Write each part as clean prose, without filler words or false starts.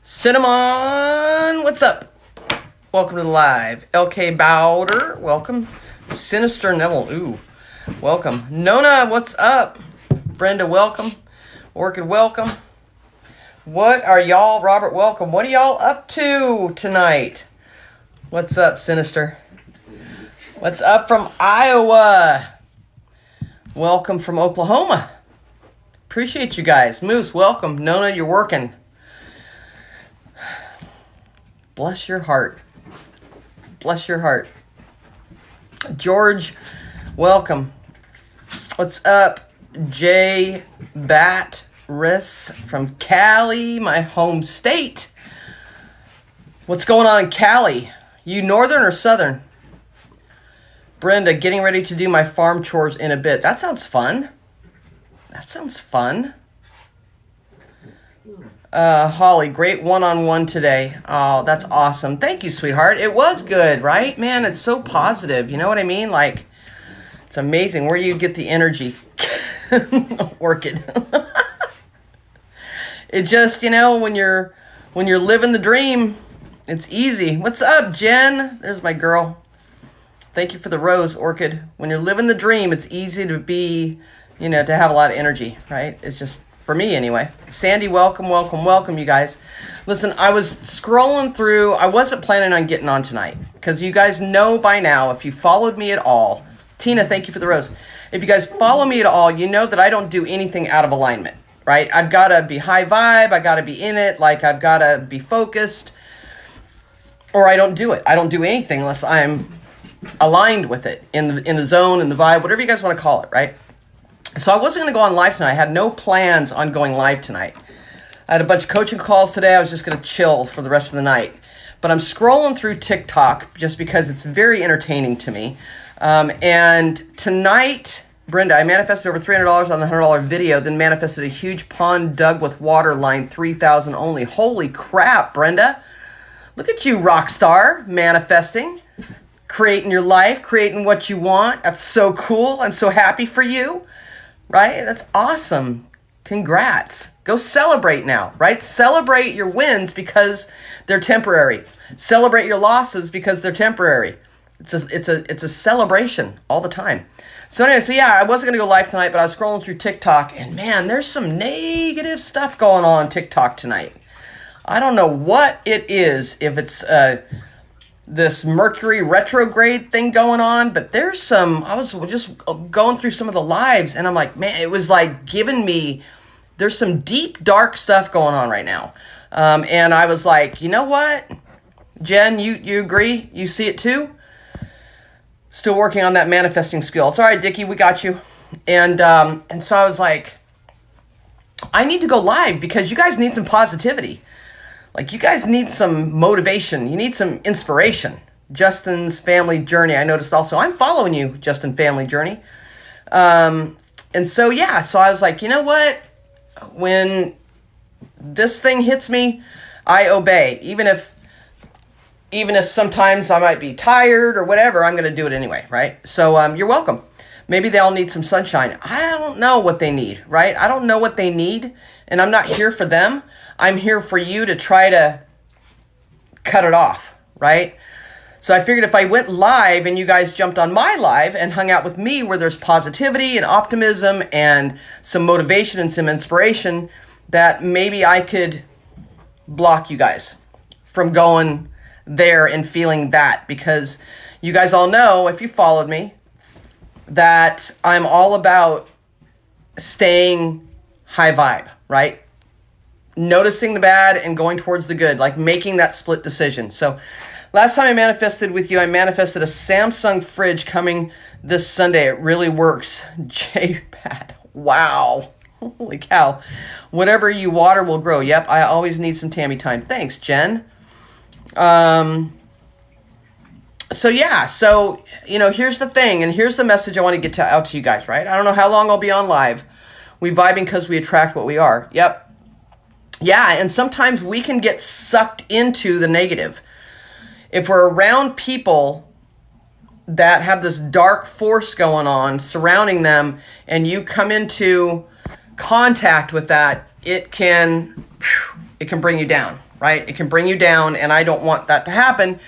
Cinnamon, what's up? Welcome to the live. LK Bowder, welcome. Sinister Neville, ooh, welcome. Nona, what's up? Brenda, welcome. Orchid, welcome. What are y'all, Robert, welcome. What are y'all up to tonight? What's up, Sinister? What's up from Iowa? Welcome from Oklahoma. Appreciate you guys. Moose, welcome. Nona, you're working. Bless your heart. Bless your heart. George, welcome. What's up? Jay Batris from Cali, my home state. What's going on in Cali? You northern or southern? Brenda, getting ready to do my farm chores in a bit. That sounds fun. That sounds fun. Holly, great one-on-one today. Oh, that's awesome. Thank you, sweetheart. It was good, right? Man, it's so positive. You know what I mean? Like, it's amazing where you get the energy. Orchid. It just, when you're living the dream, it's easy. What's up, Jen? There's my girl. Thank you for the rose, Orchid. When you're living the dream, it's easy to be, to have a lot of energy, right? It's just, for me anyway. Sandy, welcome, welcome, welcome, you guys. Listen, I was scrolling through. I wasn't planning on getting on tonight because you guys know by now, if you followed me at all, Tina, thank you for the rose. If you guys follow me at all, you know that I don't do anything out of alignment, right? I've got to be high vibe. I got to be in it. Like, I've got to be focused, or I don't do it. I don't do anything unless I'm aligned with it, in the zone, in the vibe, whatever you guys want to call it, right? So I wasn't going to go on live tonight. I had no plans on going live tonight. I had a bunch of coaching calls today. I was just going to chill for the rest of the night. But I'm scrolling through TikTok just because it's very entertaining to me. And tonight, Brenda, I manifested over $300 on the $100 video, then manifested a huge pond dug with water line, 3,000 only. Holy crap, Brenda. Look at you, rock star, manifesting, creating your life, creating what you want. That's so cool. I'm so happy for you. Right? That's awesome. Congrats. Go celebrate now, right? Celebrate your wins because they're temporary. Celebrate your losses because they're temporary. It's a celebration all the time. So anyway, I wasn't going to go live tonight, but I was scrolling through TikTok, and man, there's some negative stuff going on TikTok tonight. I don't know what it is, if it's this Mercury retrograde thing going on, but I was just going through some of the lives, and I'm like, man, it was like giving me, there's some deep, dark stuff going on right now. And I was like, you know what? Jen, you agree? You see it too? Still working on that manifesting skill. It's all right, Dickie, we got you. And so I was like, I need to go live because you guys need some positivity. Like, you guys need some motivation. You need some inspiration. Justin's Family Journey. I noticed also, I'm following you, Justin Family Journey. And so I was like, you know what? When this thing hits me, I obey. Even if sometimes I might be tired or whatever, I'm going to do it anyway, right? So you're welcome. Maybe they all need some sunshine. I don't know what they need, right? I don't know what they need, and I'm not here for them. I'm here for you to try to cut it off, right? So I figured if I went live and you guys jumped on my live and hung out with me where there's positivity and optimism and some motivation and some inspiration, that maybe I could block you guys from going there and feeling that, because you guys all know, if you followed me, that I'm all about staying high vibe, right? Noticing the bad and going towards the good, like making that split decision. So last time I manifested with you, I manifested a Samsung fridge coming this Sunday. It really works. J-Pat. Wow. Holy cow. Whatever you water will grow. Yep, I always need some Tami time. Thanks, Jen. So here's the thing, and here's the message I want to get out to you guys, right? I don't know how long I'll be on live. We vibing because we attract what we are. Yep. Yeah, and sometimes we can get sucked into the negative. If we're around people that have this dark force going on surrounding them, and you come into contact with that, it can bring you down, right? It can bring you down, and I don't want that to happen.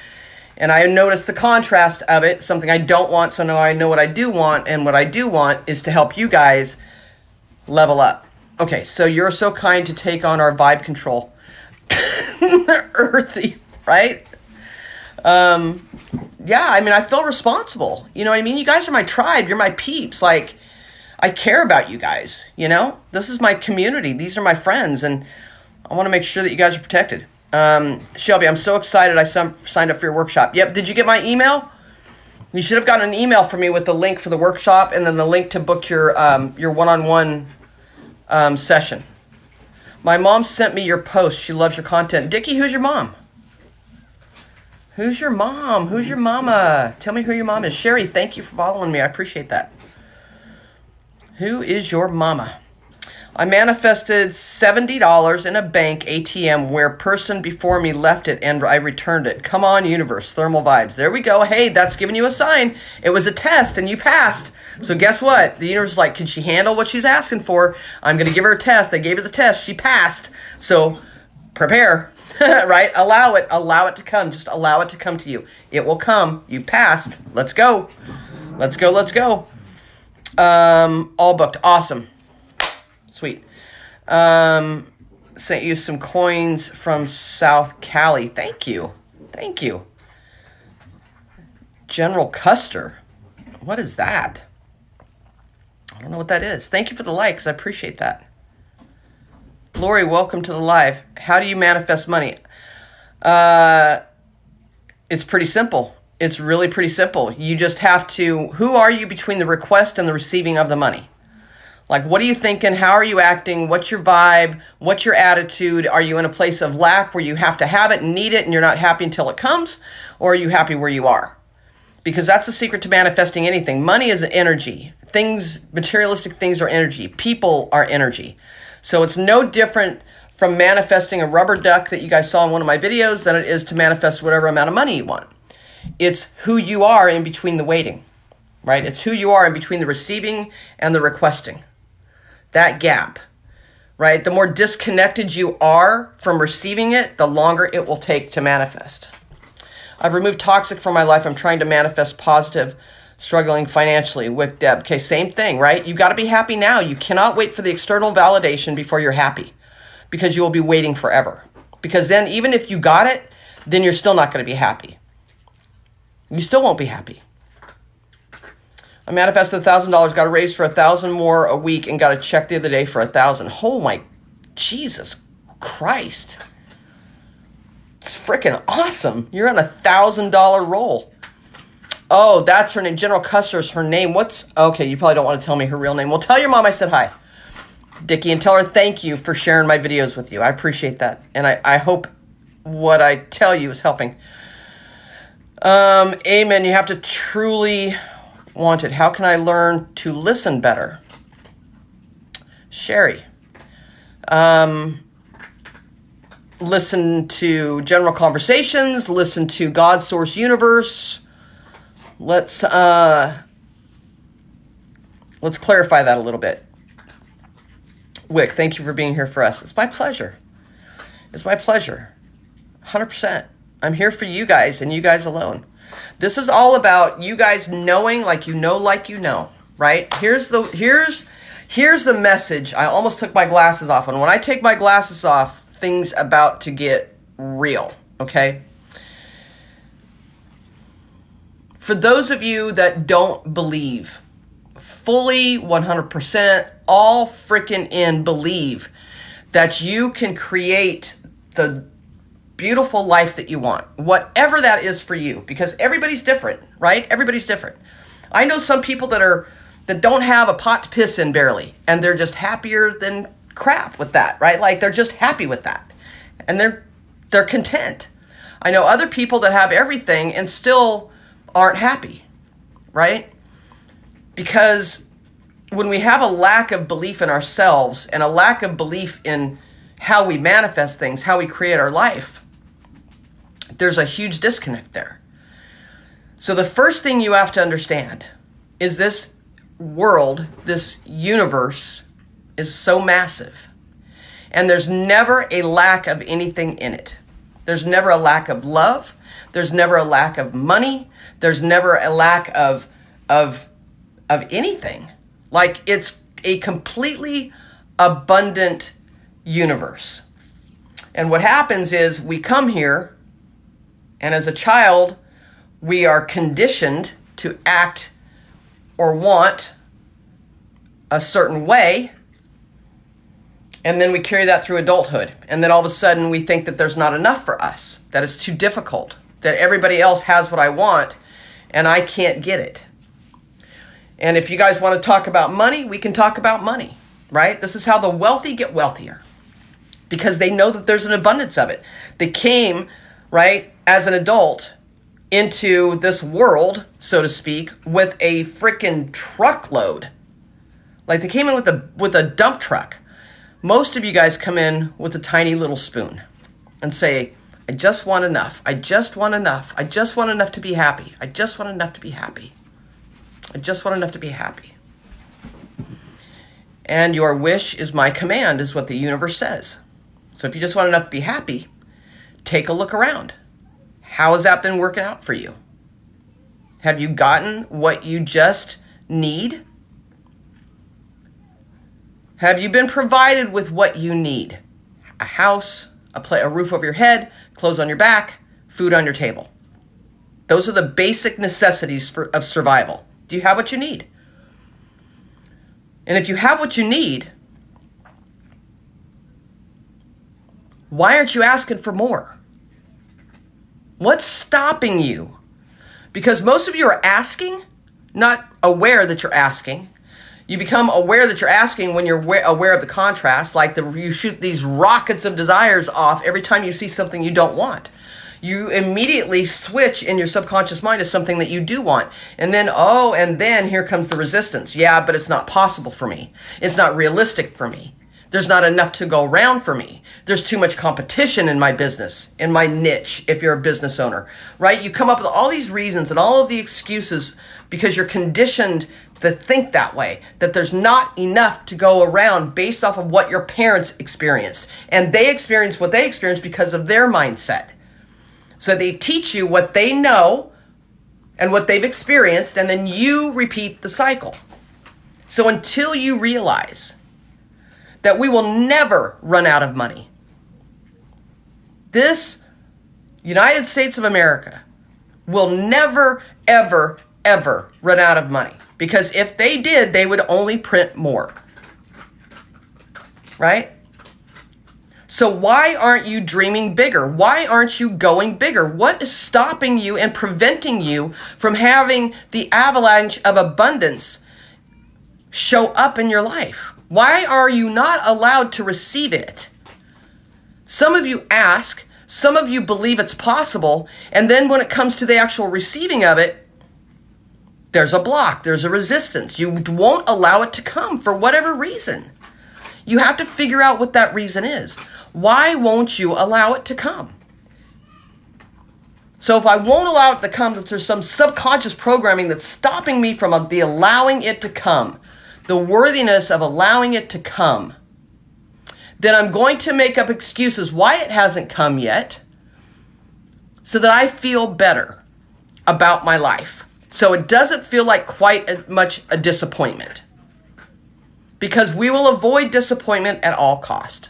And I notice the contrast of it, something I don't want, so now I know what I do want, and what I do want is to help you guys level up. Okay, so you're so kind to take on our vibe control. Earthy, right? Yeah, I mean, I feel responsible. You know what I mean? You guys are my tribe. You're my peeps. Like, I care about you guys, you know? This is my community. These are my friends, and I want to make sure that you guys are protected. Shelby, I'm so excited I signed up for your workshop. Yep, did you get my email? You should have gotten an email from me with the link for the workshop and then the link to book your one-on-one session. My mom sent me your post. She loves your content. Dickie, who's your mom? Who's your mom? Who's your mama? Tell me who your mom is. Sherry, thank you for following me. I appreciate that. Who is your mama? I manifested $70 in a bank ATM where a person before me left it and I returned it. Come on, universe. Thermal vibes. There we go. Hey, that's giving you a sign. It was a test and you passed. So guess what? The universe is like, can she handle what she's asking for? I'm going to give her a test. I gave her the test. She passed. So prepare, right? Allow it. Allow it to come. Just allow it to come to you. It will come. You passed. Let's go. Let's go. Let's go. All booked. Awesome. Sweet. Sent you some coins from South Cali. Thank you. Thank you. General Custer. What is that? I don't know what that is. Thank you for the likes. I appreciate that. Lori, welcome to the live. How do you manifest money? It's pretty simple. It's really pretty simple. You just have to, who are you between the request and the receiving of the money? Like, what are you thinking? How are you acting? What's your vibe? What's your attitude? Are you in a place of lack where you have to have it and need it and you're not happy until it comes? Or are you happy where you are? Because that's the secret to manifesting anything. Money is energy. Things, materialistic things are energy. People are energy. So it's no different from manifesting a rubber duck that you guys saw in one of my videos than it is to manifest whatever amount of money you want. It's who you are in between the waiting, right? It's who you are in between the receiving and the requesting. That gap, right? The more disconnected you are from receiving it, the longer it will take to manifest. I've removed toxic from my life. I'm trying to manifest positive, struggling financially with Deb. Okay, same thing, right? You got to be happy now. You cannot wait for the external validation before you're happy because you will be waiting forever. Because then even if you got it, then you're still not going to be happy. You still won't be happy. I manifested $1,000, got a raise for $1,000 more a week, and got a check the other day for $1,000. Oh my Jesus Christ. It's freaking awesome. You're on $1,000 roll. Oh, that's her name. General Custer's her name. Okay, you probably don't want to tell me her real name. Well, tell your mom I said hi, Dickie, and tell her thank you for sharing my videos with you. I appreciate that. And I hope what I tell you is helping. Amen. You have to truly want it. How can I learn to listen better? Sherry. Listen to general conversations. Listen to God, Source, Universe. Let's clarify that a little bit. Wick, thank you for being here for us. It's my pleasure. It's my pleasure. 100%. I'm here for you guys and you guys alone. This is all about you guys knowing like you know, right? Here's the message. I almost took my glasses off. And when I take my glasses off, things about to get real, okay? For those of you that don't believe, fully 100%, all freaking in believe that you can create the beautiful life that you want, whatever that is for you, because everybody's different, right? Everybody's different. I know some people that don't have a pot to piss in barely, and they're just happier than crap with that, right? Like they're just happy with that, and they're content. I know other people that have everything and still aren't happy, right? Because when we have a lack of belief in ourselves and a lack of belief in how we manifest things, how we create our life, there's a huge disconnect there. So the first thing you have to understand is this world, this universe is so massive, and there's never a lack of anything in it. There's never a lack of love. There's never a lack of money. There's never a lack of anything. Like, it's a completely abundant universe. And what happens is we come here, and as a child, we are conditioned to act or want a certain way. And then we carry that through adulthood. And then all of a sudden we think that there's not enough for us, that it's too difficult, that everybody else has what I want and I can't get it. And if you guys want to talk about money, we can talk about money, right? This is how the wealthy get wealthier, because they know that there's an abundance of it. They came, right, as an adult into this world, so to speak, with a freaking truckload. Like, they came in with a dump truck. Most of you guys come in with a tiny little spoon and say, I just want enough. I just want enough. I just want enough to be happy. I just want enough to be happy. I just want enough to be happy. And your wish is my command, is what the universe says. So if you just want enough to be happy, take a look around. How has that been working out for you? Have you gotten what you just need? Have you been provided with what you need? A house, a roof over your head, clothes on your back, food on your table. Those are the basic necessities of survival. Do you have what you need? And if you have what you need, why aren't you asking for more? What's stopping you? Because most of you are asking, not aware that you're asking. You become aware that you're asking when you're aware of the contrast, like you shoot these rockets of desires off every time you see something you don't want. You immediately switch in your subconscious mind to something that you do want. And then here comes the resistance. Yeah, but it's not possible for me. It's not realistic for me. There's not enough to go around for me. There's too much competition in my business, in my niche, if you're a business owner, right? You come up with all these reasons and all of the excuses because you're conditioned to think that way, that there's not enough to go around based off of what your parents experienced. And they experienced what they experienced because of their mindset. So they teach you what they know and what they've experienced, and then you repeat the cycle. So until you realize that we will never run out of money, this United States of America will never, ever, ever run out of money. Because if they did, they would only print more. Right? So why aren't you dreaming bigger? Why aren't you going bigger? What is stopping you and preventing you from having the avalanche of abundance show up in your life? Why are you not allowed to receive it? Some of you ask, some of you believe it's possible, and then when it comes to the actual receiving of it, there's a block, there's a resistance. You won't allow it to come for whatever reason. You have to figure out what that reason is. Why won't you allow it to come? So if I won't allow it to come, if there's some subconscious programming that's stopping me from the allowing it to come, the worthiness of allowing it to come, then I'm going to make up excuses why it hasn't come yet so that I feel better about my life. So it doesn't feel like quite much a disappointment. Because we will avoid disappointment at all cost.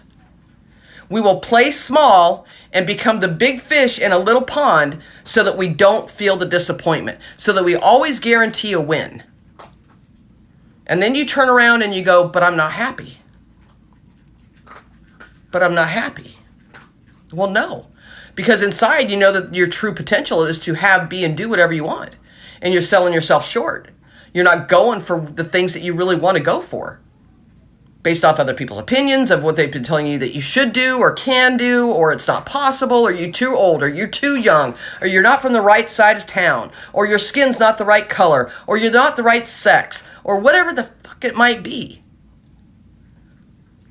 We will play small and become the big fish in a little pond so that we don't feel the disappointment, so that we always guarantee a win. And then you turn around and you go, but I'm not happy. But I'm not happy. Well, no. Because inside you know that your true potential is to have, be, and do whatever you want. And you're selling yourself short. You're not going for the things that you really want to go for, based off other people's opinions of what they've been telling you that you should do or can do, or it's not possible, or you're too old, or you're too young, or you're not from the right side of town, or your skin's not the right color, or you're not the right sex, or whatever the fuck it might be.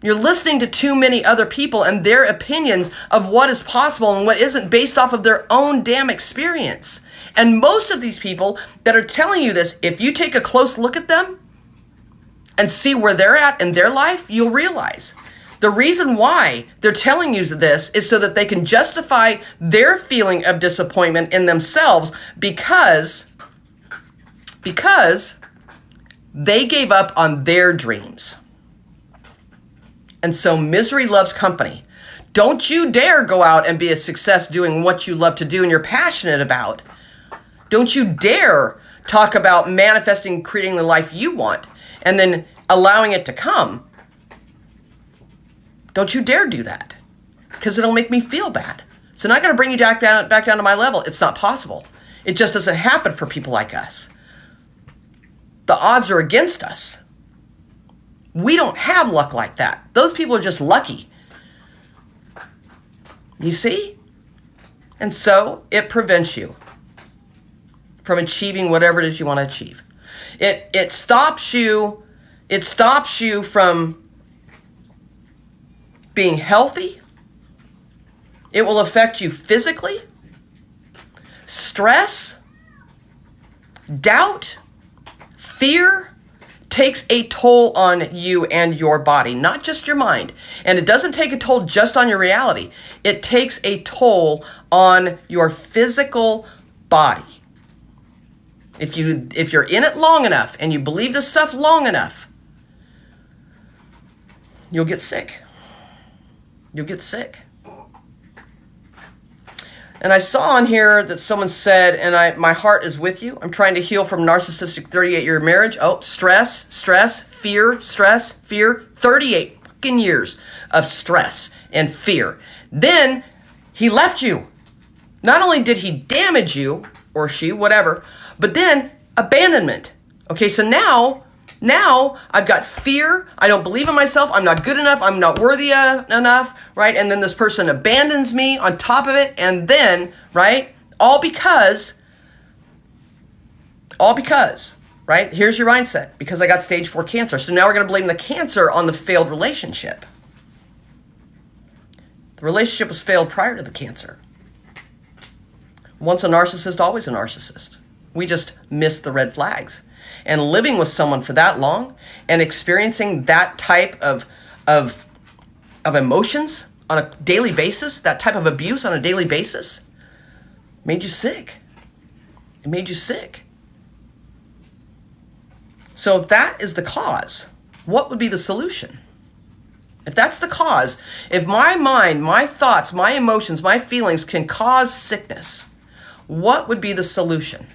You're listening to too many other people and their opinions of what is possible and what isn't based off of their own damn experience. And most of these people that are telling you this, if you take a close look at them and see where they're at in their life, you'll realize The reason why they're telling you this is so that they can justify their feeling of disappointment in themselves because they gave up on their dreams. And so misery loves company. Don't you dare go out and be a success doing what you love to do and you're passionate about. Don't you dare talk about manifesting, creating the life you want, and then allowing it to come. Don't you dare do that, because it'll make me feel bad. So not going to bring you back down to my level. It's not possible. It just doesn't happen for people like us. The odds are against us. We don't have luck like that. Those people are just lucky. You see? And so it prevents you from achieving whatever it is you want to achieve. It stops you from being healthy. It will affect you physically. Stress, doubt, fear takes a toll on you and your body, not just your mind. And it doesn't take a toll just on your reality. It takes a toll on your physical body. If you're in it long enough and you believe this stuff long enough, you'll get sick. You'll get sick. And I saw on here that someone said, and my heart is with you. I'm trying to heal from narcissistic 38-year marriage. Oh, stress, fear. 38 fucking years of stress and fear. Then he left you. Not only did he damage you, or she, whatever, but then abandonment. Okay, so now I've got fear. I don't believe in myself. I'm not good enough. I'm not worthy enough, right? And then this person abandons me on top of it. And then, right, all because, right? Here's your mindset. Because I got stage 4 cancer. So now we're going to blame the cancer on the failed relationship. The relationship was failed prior to the cancer. Once a narcissist, always a narcissist. We just missed the red flags. And living with someone for that long and experiencing that type of emotions on a daily basis, that type of abuse on a daily basis, made you sick. It made you sick. So if that is the cause, what would be the solution? If that's the cause, if my mind, my thoughts, my emotions, my feelings can cause sickness, what would be the solution?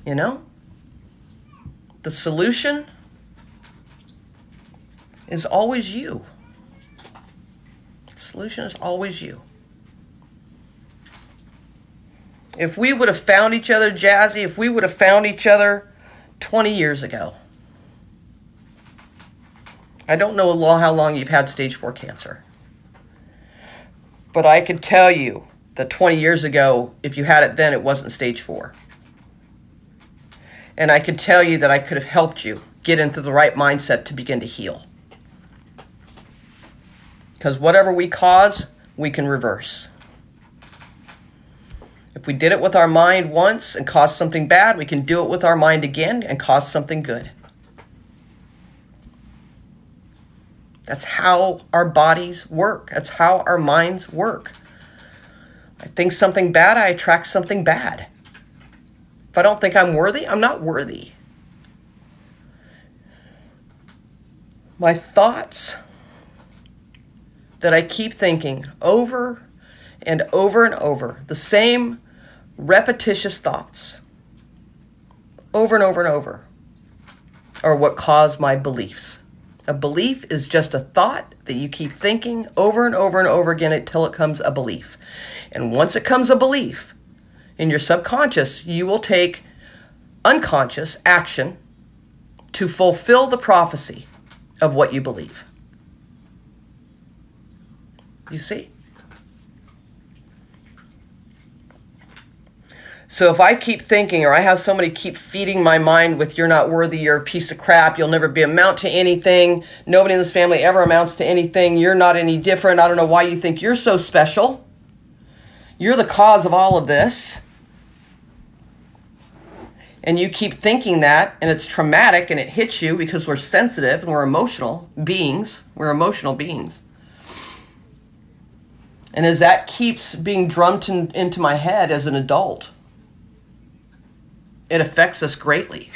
You know, the solution is always you. The solution is always you. If we would have found each other, Jazzy, if we would have found each other 20 years ago, I don't know how long you've had stage 4 cancer, but I could tell you that 20 years ago, if you had it then, it wasn't stage 4. And I could tell you that I could have helped you get into the right mindset to begin to heal. Because whatever we cause, we can reverse. If we did it with our mind once and caused something bad, we can do it with our mind again and cause something good. That's how our bodies work. That's how our minds work. I think something bad, I attract something bad. If I don't think I'm worthy, I'm not worthy. My thoughts that I keep thinking over and over and over, the same repetitious thoughts, over and over and over, are what cause my beliefs. A belief is just a thought that you keep thinking over and over and over again until it comes a belief. And once it comes a belief, in your subconscious, you will take unconscious action to fulfill the prophecy of what you believe. You see? So if I keep thinking, or I have somebody keep feeding my mind with, you're not worthy, you're a piece of crap, you'll never amount to anything, nobody in this family ever amounts to anything, you're not any different, I don't know why you think you're so special. you're the cause of all of this, and you keep thinking that, and it's traumatic, and it hits you because we're sensitive and we're emotional beings. We're emotional beings. And as that keeps being drummed into my head as an adult, it affects us greatly.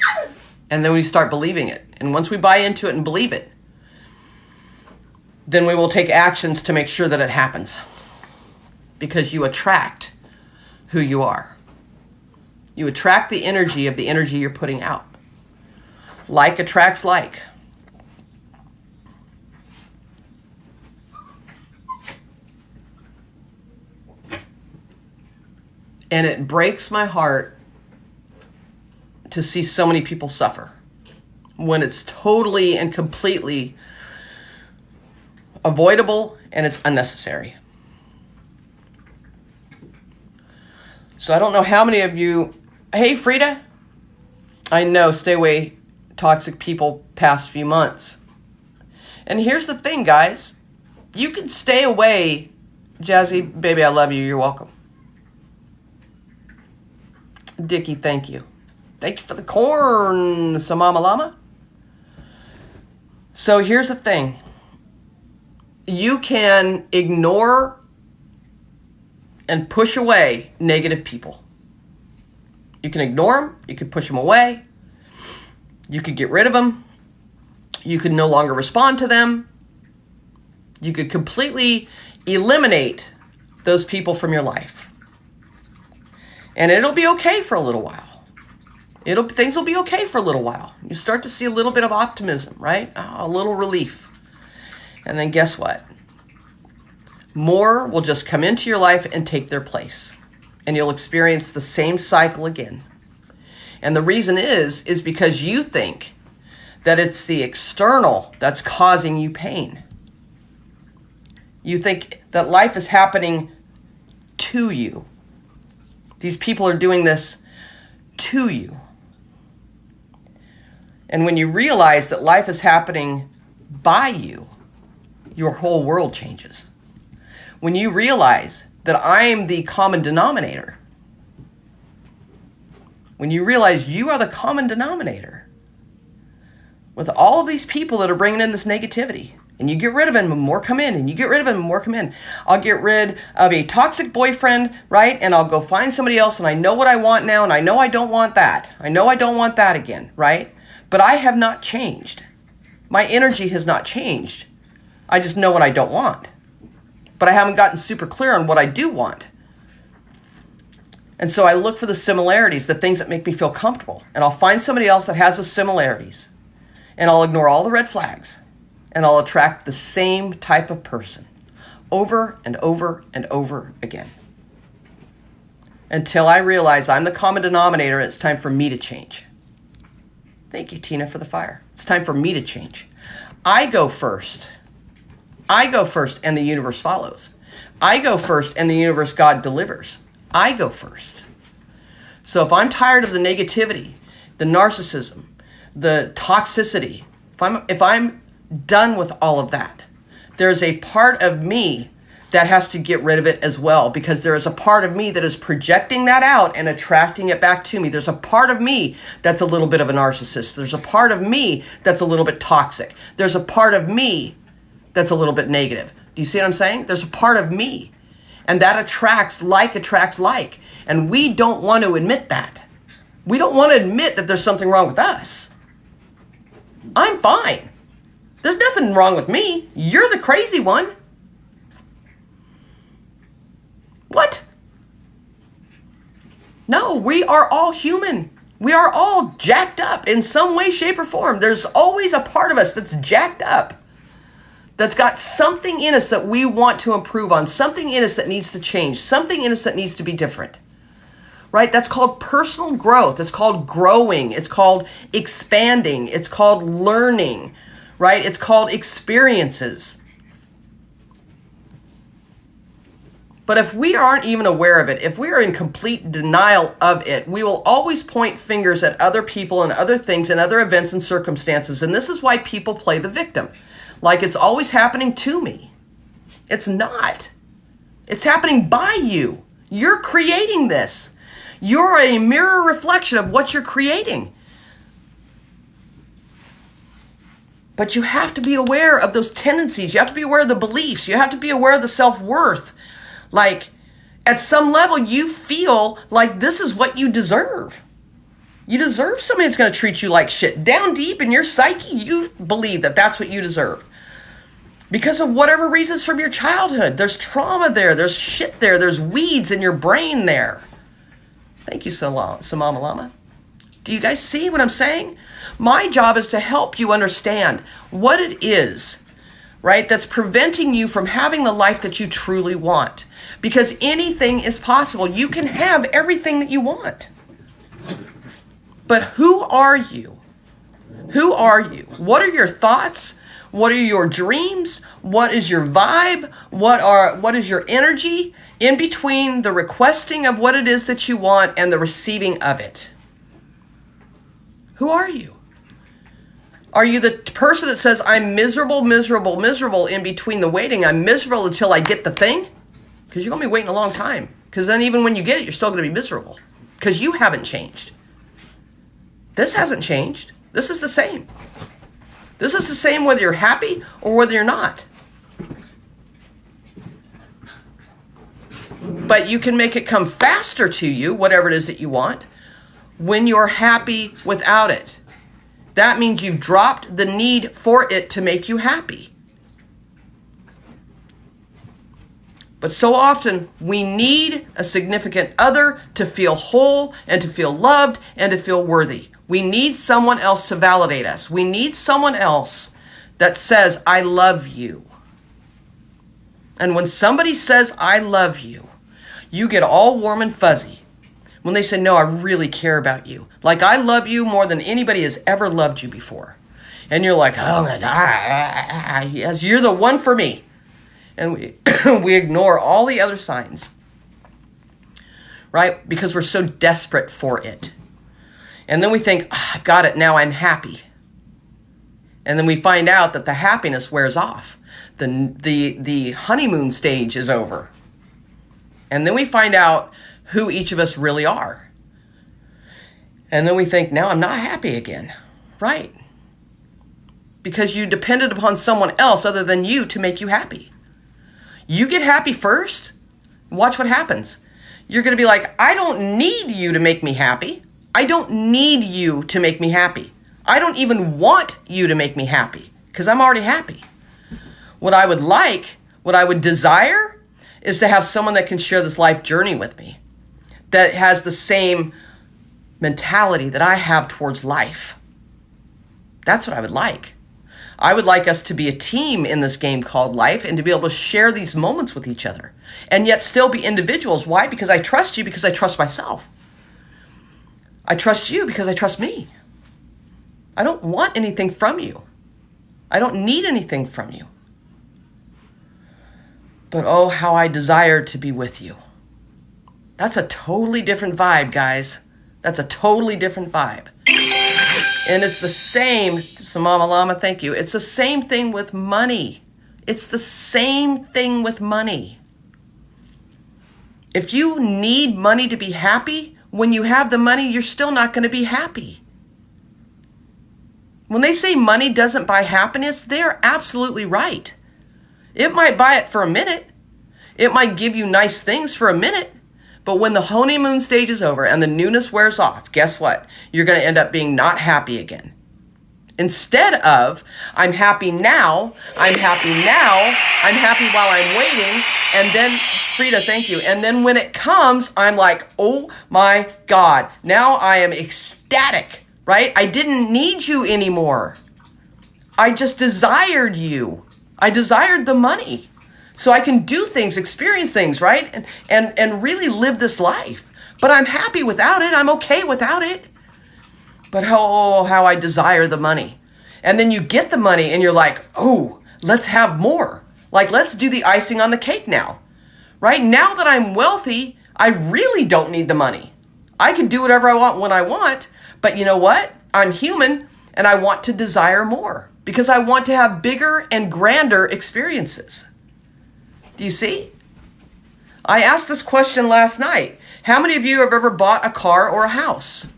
And then we start believing it. And once we buy into it and believe it, then we will take actions to make sure that it happens. Because you attract who you are. You attract the energy of the energy you're putting out. Like attracts like. And it breaks my heart to see so many people suffer when it's totally and completely avoidable and it's unnecessary. So I don't know how many of you, hey Frida, I know, stay away toxic people past few months. And here's the thing, guys, you can stay away. Jazzy, baby, I love you, you're welcome. Dickie, thank you. Thank you for the corn, Samama Lama. So here's the thing. You can ignore and push away negative people. You can ignore them. You can push them away. You could get rid of them. You could no longer respond to them. You could completely eliminate those people from your life. And it'll be okay for a little while. Things will be okay for a little while. You start to see a little bit of optimism, right? A little relief. And then guess what? More will just come into your life and take their place. And you'll experience the same cycle again. And the reason is because you think that it's the external that's causing you pain. You think that life is happening to you. These people are doing this to you. And when you realize that life is happening by you, your whole world changes. When you realize that I am the common denominator, when you realize you are the common denominator with all of these people that are bringing in this negativity, and you get rid of them and more come in, and you get rid of them and more come in. I'll get rid of a toxic boyfriend, right? And I'll go find somebody else, and I know what I want now, and I know I don't want that. I know I don't want that again, right? But I have not changed. My energy has not changed. I just know what I don't want. But I haven't gotten super clear on what I do want. And so I look for the similarities, the things that make me feel comfortable. And I'll find somebody else that has the similarities. And I'll ignore all the red flags. And I'll attract the same type of person over and over and over again. Until I realize I'm the common denominator and it's time for me to change. Thank you, Tina, for the fire. It's time for me to change. I go first. I go first and the universe follows. I go first and the universe, God, delivers. I go first. So if I'm tired of the negativity, the narcissism, the toxicity, if I'm done with all of that, there's a part of me that has to get rid of it as well, because there is a part of me that is projecting that out and attracting it back to me. There's a part of me that's a little bit of a narcissist. There's a part of me that's a little bit toxic. There's a part of me that's a little bit negative. Do you see what I'm saying? There's a part of me, and that attracts like. And we don't want to admit that. We don't want to admit that there's something wrong with us. I'm fine. There's nothing wrong with me. You're the crazy one. What? No, we are all human. We are all jacked up in some way, shape, or form. There's always a part of us that's jacked up, that's got something in us that we want to improve on, something in us that needs to change, something in us that needs to be different. Right? That's called personal growth. It's called growing. It's called expanding. It's called learning. Right? It's called experiences. But if we aren't even aware of it, if we are in complete denial of it, we will always point fingers at other people and other things and other events and circumstances. And this is why people play the victim. Like it's always happening to me. It's not. It's happening by you. You're creating this. You're a mirror reflection of what you're creating. But you have to be aware of those tendencies. You have to be aware of the beliefs. You have to be aware of the self-worth. Like, at some level, you feel like this is what you deserve. You deserve somebody that's going to treat you like shit. Down deep in your psyche, you believe that that's what you deserve. Because of whatever reasons from your childhood. There's trauma there. There's shit there. There's weeds in your brain there. Thank you, Samama Lama. Do you guys see what I'm saying? My job is to help you understand what it is, right, that's preventing you from having the life that you truly want. Because anything is possible. You can have everything that you want. But who are you? Who are you? What are your thoughts? What are your dreams? What is your vibe? What is your energy in between the requesting of what it is that you want and the receiving of it? Who are you? Are you the person that says, I'm miserable, miserable, miserable in between the waiting? I'm miserable until I get the thing? Because you're going to be waiting a long time. Because then even when you get it, you're still going to be miserable. Because you haven't changed. This hasn't changed. This is the same. This is the same whether you're happy or whether you're not. But you can make it come faster to you, whatever it is that you want, when you're happy without it. That means you've dropped the need for it to make you happy. But so often, we need a significant other to feel whole and to feel loved and to feel worthy. We need someone else to validate us. We need someone else that says, I love you. And when somebody says, I love you, you get all warm and fuzzy. When they say, no, I really care about you. Like, I love you more than anybody has ever loved you before. And you're like, oh my God, yes, you're the one for me. And we ignore all the other signs, right? Because we're so desperate for it. And then we think, I've got it, now I'm happy. And then we find out that the happiness wears off. The honeymoon stage is over. And then we find out who each of us really are. And then we think, now I'm not happy again. Right. Because you depended upon someone else other than you to make you happy. You get happy first, watch what happens. You're going to be like, I don't need you to make me happy. I don't need you to make me happy. I don't even want you to make me happy because I'm already happy. What I would like, what I would desire is to have someone that can share this life journey with me, that has the same mentality that I have towards life. That's what I would like. I would like us to be a team in this game called life and to be able to share these moments with each other and yet still be individuals. Why? Because I trust you, because I trust myself. I trust you because I trust me. I don't want anything from you. I don't need anything from you. But oh, how I desire to be with you. That's a totally different vibe, guys. That's a totally different vibe. And it's the same, Samama Lama, thank you. It's the same thing with money. It's the same thing with money. If you need money to be happy, when you have the money, you're still not going to be happy. When they say money doesn't buy happiness, they're absolutely right. It might buy it for a minute. It might give you nice things for a minute. But when the honeymoon stage is over and the newness wears off, guess what? You're going to end up being not happy again. Instead of, I'm happy now, I'm happy now, I'm happy while I'm waiting, and then, Frida, thank you. And then when it comes, I'm like, oh my God, now I am ecstatic, right? I didn't need you anymore. I just desired you. I desired the money. So I can do things, experience things, right? And really live this life. But I'm happy without it. I'm okay without it. But how I desire the money. And then you get the money and you're like, oh, let's have more. Like, let's do the icing on the cake now. Right? Now that I'm wealthy, I really don't need the money. I can do whatever I want when I want. But you know what? I'm human and I want to desire more. Because I want to have bigger and grander experiences. Do you see? I asked this question last night. How many of you have ever bought a car or a house?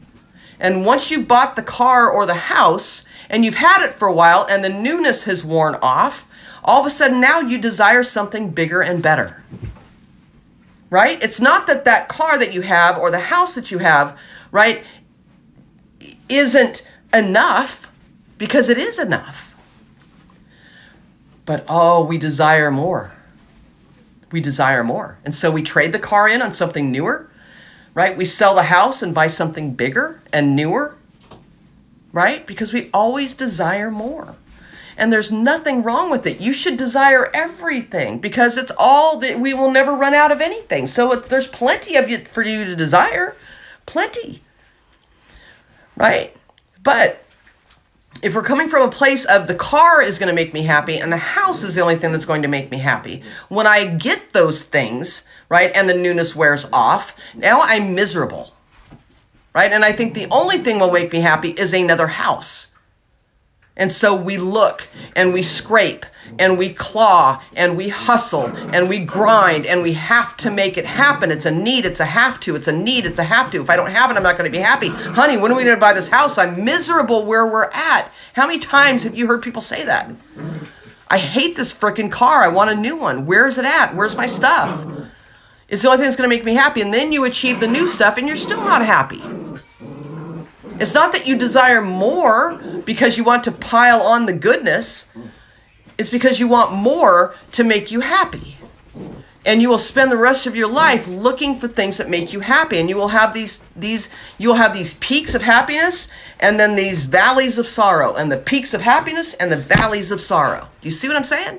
And once you've bought the car or the house and you've had it for a while and the newness has worn off, all of a sudden now you desire something bigger and better. Right? It's not that that car that you have or the house that you have, right, isn't enough, because it is enough. But oh, we desire more. We desire more. And so we trade the car in on something newer, right? We sell the house and buy something bigger and newer, right? Because we always desire more. And there's nothing wrong with it. You should desire everything, because it's all that we will never run out of anything. So there's plenty of it for you to desire. Plenty. Right? But if we're coming from a place of the car is going to make me happy and the house is the only thing that's going to make me happy, when I get those things, right, and the newness wears off, now I'm miserable. Right? And I think the only thing will make me happy is another house. And so we look and we scrape and we claw and we hustle and we grind and we have to make it happen. It's a need, it's a have to, it's a need, it's a have to. If I don't have it, I'm not going to be happy. Honey, when are we going to buy this house? I'm miserable where we're at. How many times have you heard people say that? I hate this freaking car. I want a new one. Where is it at? Where's my stuff? It's the only thing that's going to make me happy. And then you achieve the new stuff and you're still not happy. It's not that you desire more because you want to pile on the goodness. It's because you want more to make you happy. And you will spend the rest of your life looking for things that make you happy. And you will have these peaks of happiness and then these valleys of sorrow, and the peaks of happiness and the valleys of sorrow. Do you see what I'm saying?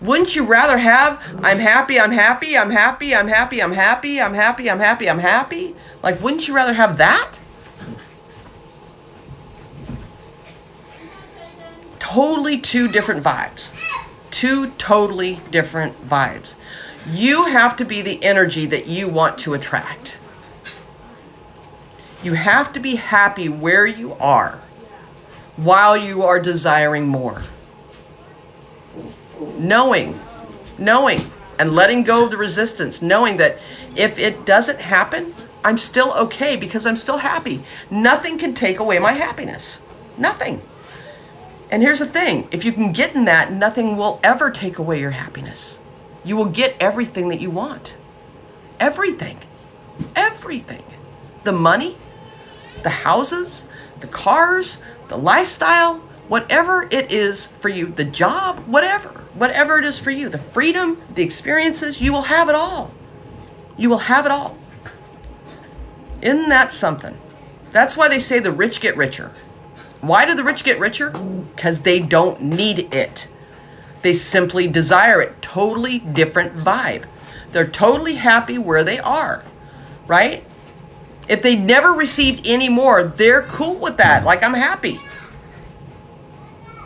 Wouldn't you rather have, I'm happy, I'm happy, I'm happy, I'm happy, I'm happy, I'm happy, I'm happy, I'm happy? Like, wouldn't you rather have that? Totally two different vibes. Two totally different vibes. You have to be the energy that you want to attract. You have to be happy where you are while you are desiring more. Knowing, and letting go of the resistance. Knowing that if it doesn't happen, I'm still okay because I'm still happy. Nothing can take away my happiness. Nothing. And here's the thing, if you can get in that, nothing will ever take away your happiness. You will get everything that you want. Everything. Everything. The money, the houses, the cars, the lifestyle, whatever it is for you, the job, whatever it is for you, the freedom, the experiences, you will have it all. You will have it all. Isn't that something? That's why they say the rich get richer. Why do the rich get richer? Because they don't need it. They simply desire it. Totally different vibe. They're totally happy where they are, right? If they never received any more, they're cool with that. Like, I'm happy.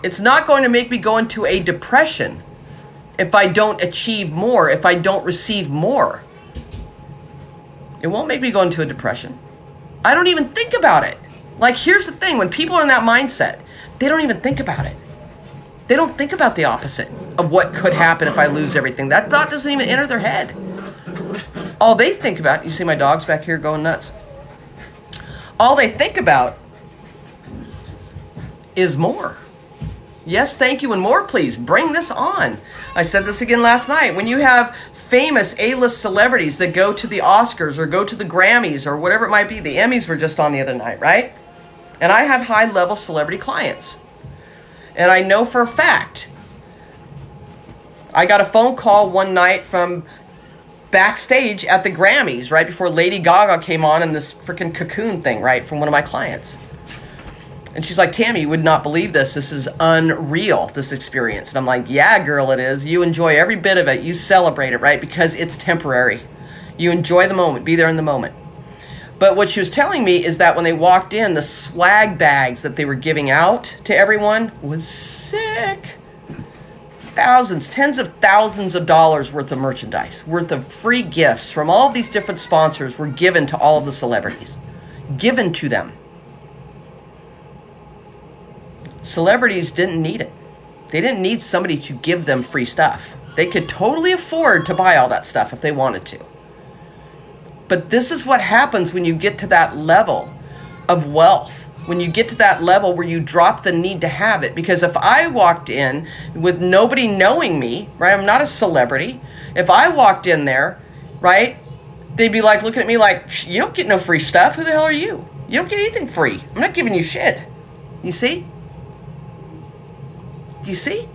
It's not going to make me go into a depression if I don't achieve more, if I don't receive more. It won't make me go into a depression. I don't even think about it. Like, here's the thing. When people are in that mindset, they don't even think about it. They don't think about the opposite of what could happen if I lose everything. That thought doesn't even enter their head. All they think about, you see my dogs back here going nuts. All they think about is more. Yes, thank you, and more, please. Bring this on. I said this again last night. When you have famous A-list celebrities that go to the Oscars or go to the Grammys or whatever it might be, the Emmys were just on the other night, right? And I have high-level celebrity clients. And I know for a fact, I got a phone call one night from backstage at the Grammys right before Lady Gaga came on in this freaking cocoon thing, right, from one of my clients. And she's like, Tami, you would not believe this. This is unreal, this experience. And I'm like, yeah, girl, it is. You enjoy every bit of it. You celebrate it, right? Because it's temporary. You enjoy the moment. Be there in the moment. But what she was telling me is that when they walked in, the swag bags that they were giving out to everyone was sick. Thousands, tens of thousands of dollars worth of merchandise, worth of free gifts from all these different sponsors were given to all of the celebrities. Given to them. Celebrities didn't need it. They didn't need somebody to give them free stuff. They could totally afford to buy all that stuff if they wanted to. But this is what happens when you get to that level of wealth. When you get to that level where you drop the need to have it. Because if I walked in with nobody knowing me, right? I'm not a celebrity. If I walked in there, right? They'd be like looking at me like, you don't get no free stuff. Who the hell are you? You don't get anything free. I'm not giving you shit. You see? Do you see?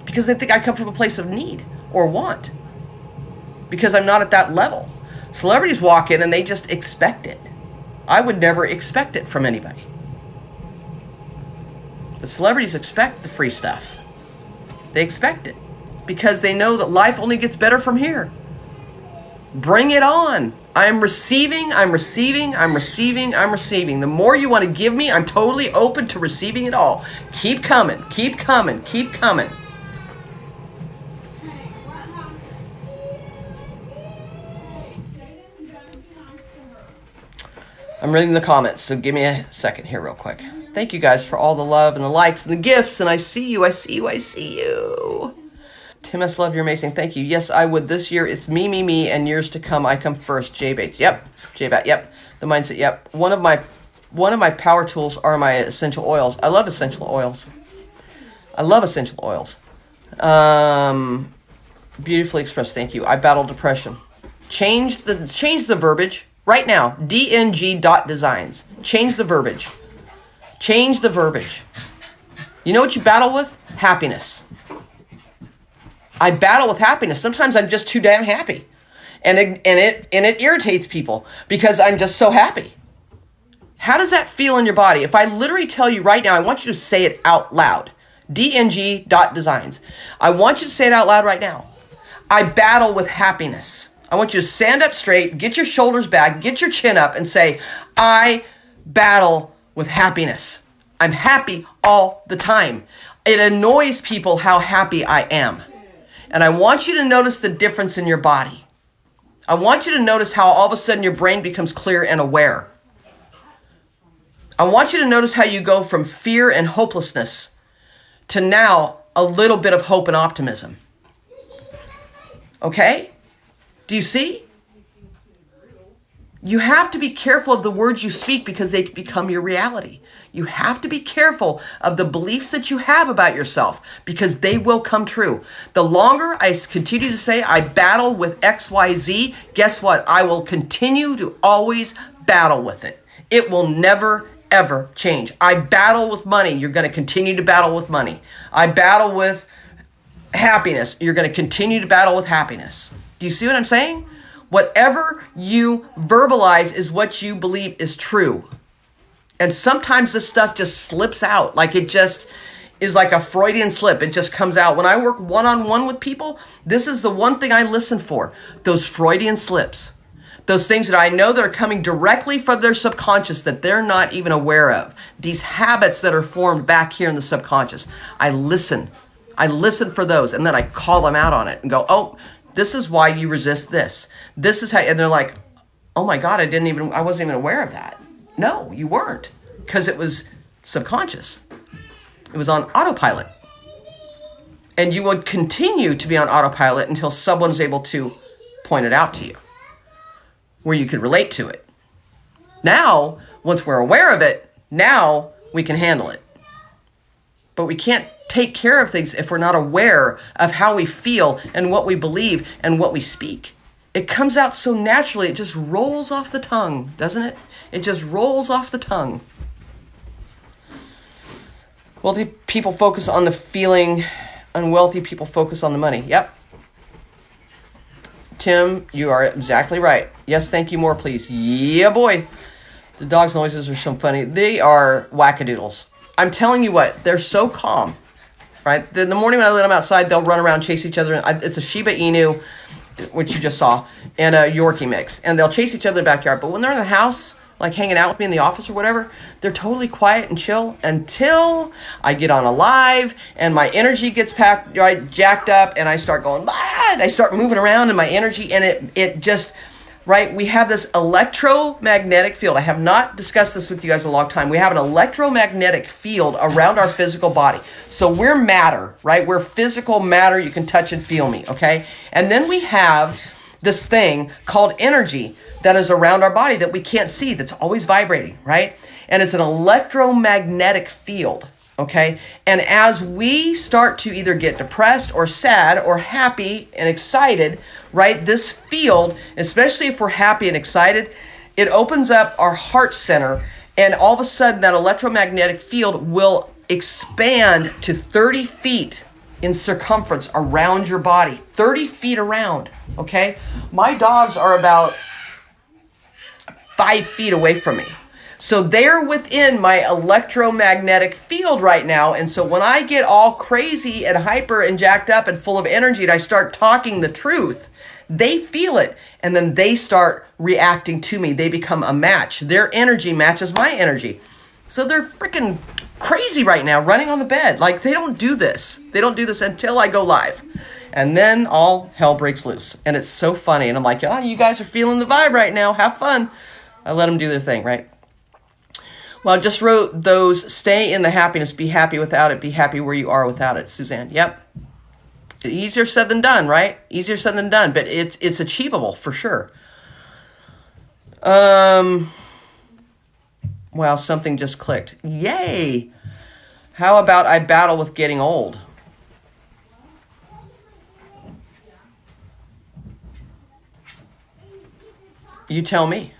Because they think I come from a place of need or want. Because I'm not at that level. Celebrities walk in and they just expect it. I would never expect it from anybody. But celebrities expect the free stuff. They expect it. Because they know that life only gets better from here. Bring it on. I'm receiving, I'm receiving, I'm receiving, I'm receiving. The more you want to give me, I'm totally open to receiving it all. Keep coming, keep coming, keep coming. I'm reading the comments, so give me a second here real quick. Thank you guys for all the love and the likes and the gifts, and I see you, I see you, I see you. Tim S. Love, you're amazing. Thank you. Yes, I would. This year, it's me, me, me, and years to come, I come first. J Bates. Yep. J Bat. Yep. The mindset. Yep. One of my power tools are my essential oils. I love essential oils. I love essential oils. Beautifully expressed. Thank you. I battle depression. Change the verbiage right now. dng.designs. Change the verbiage. Change the verbiage. You know what you battle with? Happiness. I battle with happiness. Sometimes I'm just too damn happy. And it irritates people because I'm just so happy. How does that feel in your body? If I literally tell you right now, I want you to say it out loud. dng.designs. I want you to say it out loud right now. I battle with happiness. I want you to stand up straight, get your shoulders back, get your chin up, and say, I battle with happiness. I'm happy all the time. It annoys people how happy I am. And I want you to notice the difference in your body. I want you to notice how all of a sudden your brain becomes clear and aware. I want you to notice how you go from fear and hopelessness to now a little bit of hope and optimism. Okay? Do you see? You have to be careful of the words you speak because they become your reality. You have to be careful of the beliefs that you have about yourself because they will come true. The longer I continue to say I battle with XYZ, guess what? I will continue to always battle with it. It will never, ever change. I battle with money. You're going to continue to battle with money. I battle with happiness. You're going to continue to battle with happiness. Do you see what I'm saying? Whatever you verbalize is what you believe is true. And sometimes this stuff just slips out. Like it just is like a Freudian slip. It just comes out. When I work one-on-one with people, this is the one thing I listen for. Those Freudian slips. Those things that I know that are coming directly from their subconscious that they're not even aware of. These habits that are formed back here in the subconscious. I listen. I listen for those and then I call them out on it and go, oh, this is why you resist this. This is how, and they're like, oh my God, I wasn't even aware of that. No, you weren't, because it was subconscious. It was on autopilot. And you would continue to be on autopilot until someone is able to point it out to you, where you could relate to it. Now, once we're aware of it, now we can handle it. But we can't take care of things if we're not aware of how we feel and what we believe and what we speak. It comes out so naturally, it just rolls off the tongue, doesn't it? It just rolls off the tongue. Wealthy people focus on the feeling, unwealthy people focus on the money. Yep. Tim, you are exactly right. Yes, thank you, more please. Yeah, boy. The dog's noises are so funny. They are wackadoodles. I'm telling you what, they're so calm. Right? In the morning when I let them outside, they'll run around, chase each other. It's a Shiba Inu, which you just saw, and a Yorkie mix. And they'll chase each other in the backyard. But when they're in the house, like hanging out with me in the office or whatever, they're totally quiet and chill until I get on a live and my energy gets jacked up and I start going, ah, and I start moving around in my energy and it just, right? We have this electromagnetic field. I have not discussed this with you guys in a long time. We have an electromagnetic field around our physical body. So we're matter, right? We're physical matter. You can touch and feel me, okay? And then we have this thing called energy that is around our body that we can't see, that's always vibrating, right? And it's an electromagnetic field, okay? And as we start to either get depressed or sad or happy and excited, right, this field, especially if we're happy and excited, it opens up our heart center, and all of a sudden that electromagnetic field will expand to 30 feet in circumference around your body, 30 feet around, okay? My dogs are about 5 feet away from me. So they're within my electromagnetic field right now. And so when I get all crazy and hyper and jacked up and full of energy and I start talking the truth, they feel it. And then they start reacting to me. They become a match. Their energy matches my energy. So they're freaking crazy right now, running on the bed. Like, they don't do this. They don't do this until I go live. And then all hell breaks loose. And it's so funny. And I'm like, oh, you guys are feeling the vibe right now. Have fun. I let them do their thing, right? Well, I just wrote those, stay in the happiness, be happy without it, be happy where you are without it, Suzanne. Yep. Easier said than done, right? Easier said than done, but it's achievable for sure. Wow, something just clicked. Yay! How about I battle with getting old? You tell me.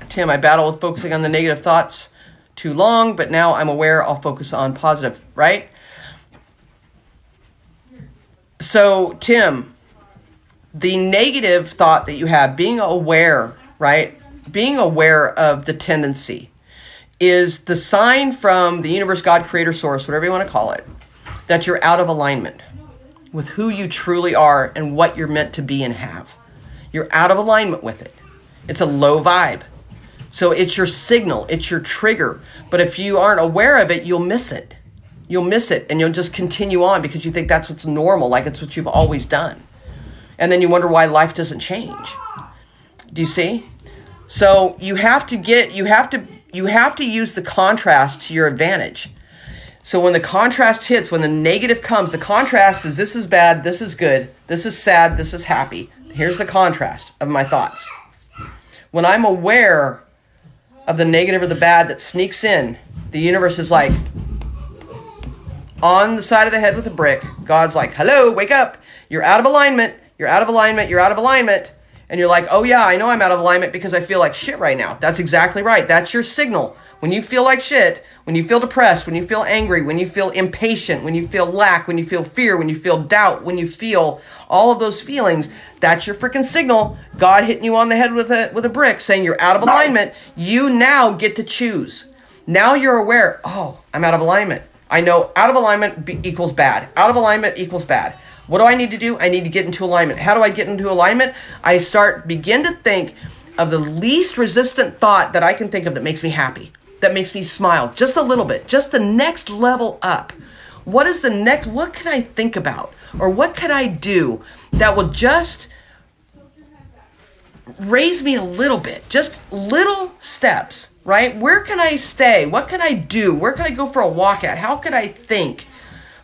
Tim, I battle with focusing on the negative thoughts too long, but now I'm aware I'll focus on positive, right? So, Tim, the negative thought that you have, being aware, right? Being aware of the tendency is the sign from the universe, God, creator, source, whatever you want to call it, that you're out of alignment with who you truly are and what you're meant to be and have. You're out of alignment with it. It's a low vibe. So it's your signal, it's your trigger. But if you aren't aware of it, you'll miss it. You'll miss it and you'll just continue on because you think that's what's normal, like it's what you've always done. And then you wonder why life doesn't change. Do you see? So you have to use the contrast to your advantage. So when the contrast hits, when the negative comes, the contrast is this is bad, this is good, this is sad, this is happy. Here's the contrast of my thoughts. When I'm aware of the negative or the bad that sneaks in, the universe is like on the side of the head with a brick. God's like, hello, wake up. You're out of alignment. You're out of alignment. You're out of alignment. And you're like, oh yeah, I know I'm out of alignment because I feel like shit right now. That's exactly right. That's your signal. When you feel like shit, when you feel depressed, when you feel angry, when you feel impatient, when you feel lack, when you feel fear, when you feel doubt, when you feel all of those feelings, that's your freaking signal. God hitting you on the head with a brick saying you're out of alignment. You now get to choose. Now you're aware, oh, I'm out of alignment. I know out of alignment equals bad. Out of alignment equals bad. What do I need to do? I need to get into alignment. How do I get into alignment? I begin to think of the least resistant thought that I can think of that makes me happy, that makes me smile just a little bit, just the next level up. What can I think about? Or what could I do that will just raise me a little bit? Just little steps, right? Where can I stay? What can I do? Where can I go for a walk at? How could I think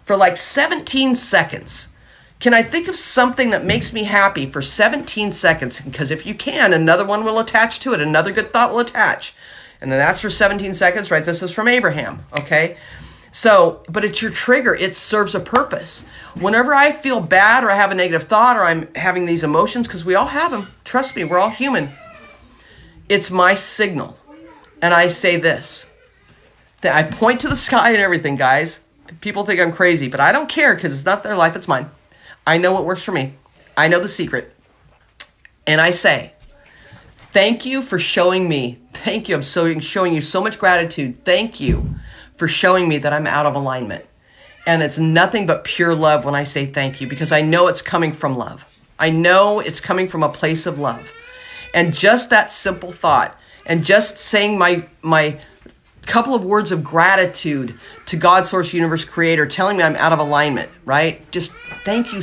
for like 17 seconds? Can I think of something that makes me happy for 17 seconds? Because if you can, another one will attach to it. Another good thought will attach. And then that's for 17 seconds, right? This is from Abraham, okay? So, but it's your trigger. It serves a purpose. Whenever I feel bad or I have a negative thought or I'm having these emotions, because we all have them. Trust me, we're all human. It's my signal. And I say this. That I point to the sky and everything, guys. People think I'm crazy, but I don't care because it's not their life, it's mine. I know what works for me. I know the secret. And I say, thank you for showing me. Thank you. I'm showing you so much gratitude. Thank you for showing me that I'm out of alignment. And it's nothing but pure love when I say thank you, because I know it's coming from love. I know it's coming from a place of love. And just that simple thought and just saying my couple of words of gratitude to God, source, universe, creator, telling me I'm out of alignment, right? Just thank you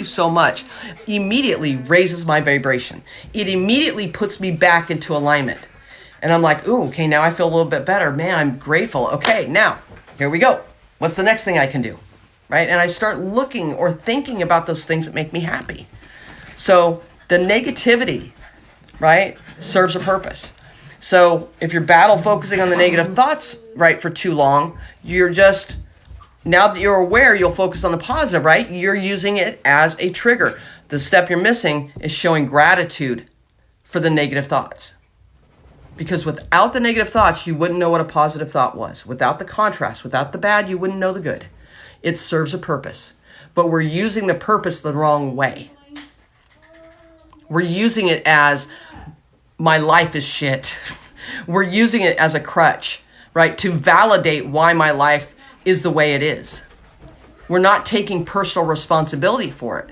so much. Immediately raises my vibration. It immediately puts me back into alignment. And I'm like, ooh, okay, now I feel a little bit better. Man, I'm grateful. Okay, now, here we go. What's the next thing I can do, right? And I start looking or thinking about those things that make me happy. So the negativity, right, serves a purpose. So if you're battle focusing on the negative thoughts, right, for too long, you're just, now that you're aware, you'll focus on the positive, right? You're using it as a trigger. The step you're missing is showing gratitude for the negative thoughts. Because without the negative thoughts, you wouldn't know what a positive thought was. Without the contrast, without the bad, you wouldn't know the good. It serves a purpose. But we're using the purpose the wrong way. We're using it as, my life is shit. We're using it as a crutch, right? To validate why my life is the way it is. We're not taking personal responsibility for it.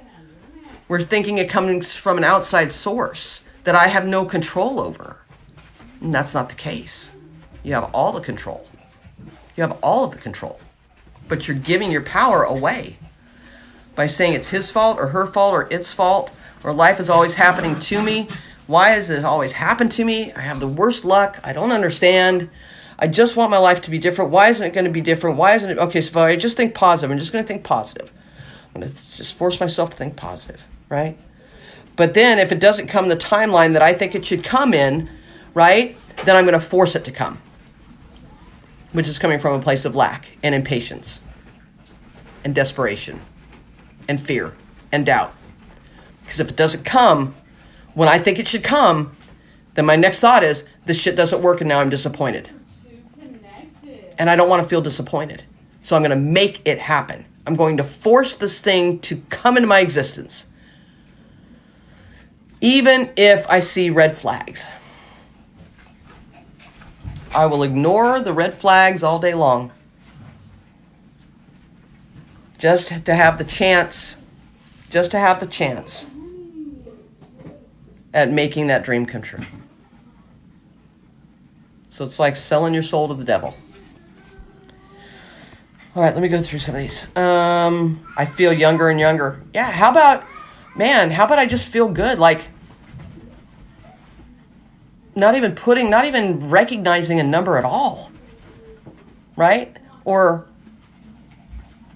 We're thinking it comes from an outside source that I have no control over. And that's not the case. You have all the control. You have all of the control. But you're giving your power away by saying it's his fault or her fault or its fault, or life is always happening to me. Why does it always happen to me? I have the worst luck. I don't understand. I just want my life to be different. Why isn't it going to be different? Why isn't it? Okay, so if I just think positive, I'm just going to think positive. I'm going to just force myself to think positive, right? But then if it doesn't come the timeline that I think it should come in, right, then I'm going to force it to come, which is coming from a place of lack and impatience and desperation and fear and doubt. Because if it doesn't come when I think it should come, then my next thought is, this shit doesn't work and now I'm disappointed. And I don't want to feel disappointed. So I'm going to make it happen. I'm going to force this thing to come into my existence. Even if I see red flags. I will ignore the red flags all day long. Just to have the chance at making that dream come true. So it's like selling your soul to the devil. All right, let me go through some of these. I feel younger and younger. Yeah, how about I just feel good? Like, not even recognizing a number at all. Right? Or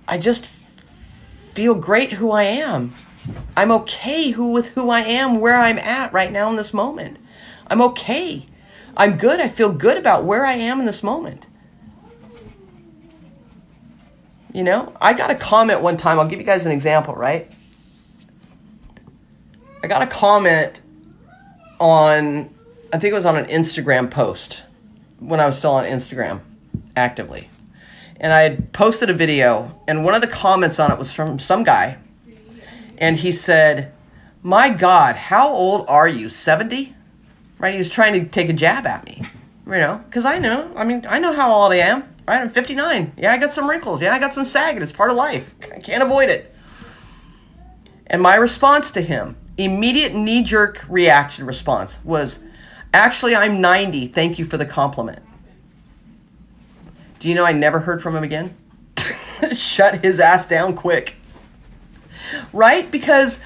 I just feel great who I am. I'm okay with who I am, where I'm at right now in this moment. I'm okay. I'm good. I feel good about where I am in this moment. You know, I got a comment one time. I'll give you guys an example, right? I got a comment on, I think it was on an Instagram post when I was still on Instagram actively. And I had posted a video, and one of the comments on it was from some guy. And he said, my God, how old are you? 70? Right? He was trying to take a jab at me, you know, because I know how old I am, right? I'm 59. Yeah, I got some wrinkles. Yeah, I got some sagging. It's part of life. I can't avoid it. And my response to him, immediate knee-jerk reaction response was, actually, I'm 90. Thank you for the compliment. Do you know I never heard from him again? Shut his ass down quick. Right? Because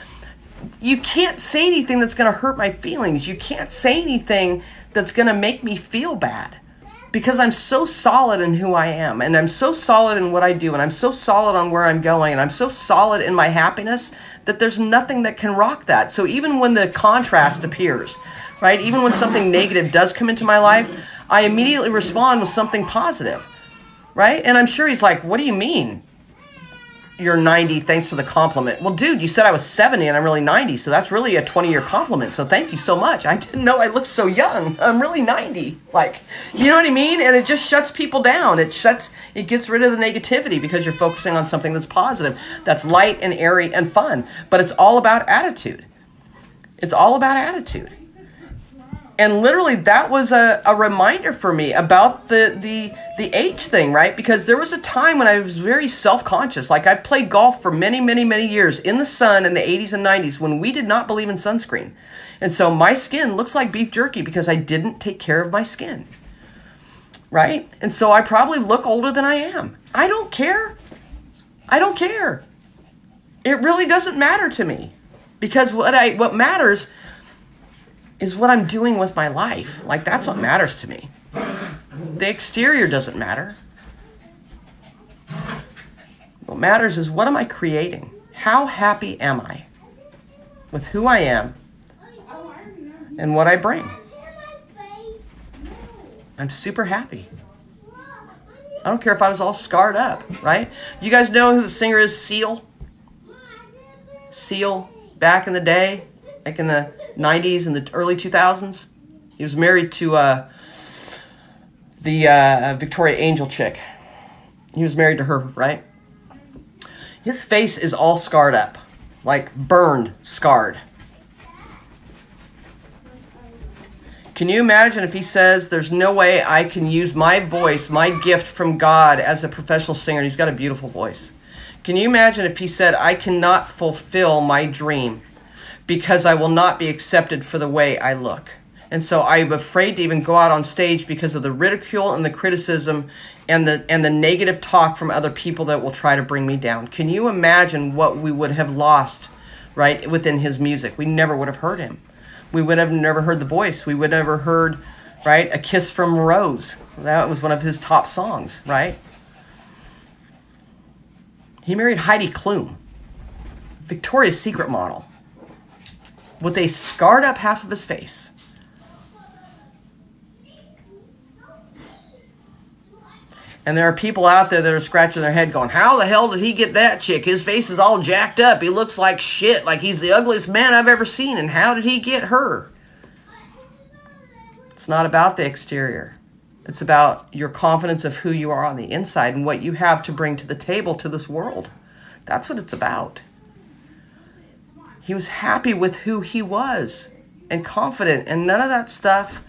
you can't say anything that's going to hurt my feelings. You can't say anything that's going to make me feel bad. Because I'm so solid in who I am. And I'm so solid in what I do. And I'm so solid on where I'm going. And I'm so solid in my happiness that there's nothing that can rock that. So even when the contrast appears, right? Even when something negative does come into my life, I immediately respond with something positive. Right? And I'm sure he's like, what do you mean? You're 90, thanks for the compliment. Well, dude, you said I was 70 and I'm really 90, so that's really a 20-year compliment, so thank you so much. I didn't know I looked so young. I'm really 90. Like, you know what I mean? And it just shuts people down. It gets rid of the negativity because you're focusing on something that's positive, that's light and airy and fun. But it's all about attitude. It's all about attitude. And literally, that was a reminder for me about the age thing, right? Because there was a time when I was very self-conscious. Like, I played golf for many, many, many years in the sun in the 80s and 90s when we did not believe in sunscreen. And so my skin looks like beef jerky because I didn't take care of my skin. right? And so I probably look older than I am. I don't care. I don't care. It really doesn't matter to me, because what matters is what I'm doing with my life. Like, that's what matters to me. The exterior doesn't matter. What matters is, what am I creating? How happy am I with who I am and what I bring? I'm super happy. I don't care if I was all scarred up, right? You guys know who the singer is, Seal? Seal, back in the day, like in the 90s and the early 2000s. He was married to the Victoria Angel chick. He was married to her, right? His face is all scarred up, like burned, scarred. Can you imagine if he says, there's no way I can use my voice, my gift from God as a professional singer? He's got a beautiful voice. Can you imagine if he said, I cannot fulfill my dream because I will not be accepted for the way I look? And so I'm afraid to even go out on stage because of the ridicule and the criticism and the negative talk from other people that will try to bring me down. Can you imagine what we would have lost, right, within his music? We never would have heard him. We would have never heard the voice. We would have never heard, right, A Kiss from a Rose. That was one of his top songs, right? He married Heidi Klum, Victoria's Secret model, with a scarred up half of his face. And there are people out there that are scratching their head going, how the hell did he get that chick? His face is all jacked up. He looks like shit, like he's the ugliest man I've ever seen. And how did he get her? It's not about the exterior. It's about your confidence of who you are on the inside and what you have to bring to the table to this world. That's what it's about. He was happy with who he was and confident, and none of that stuff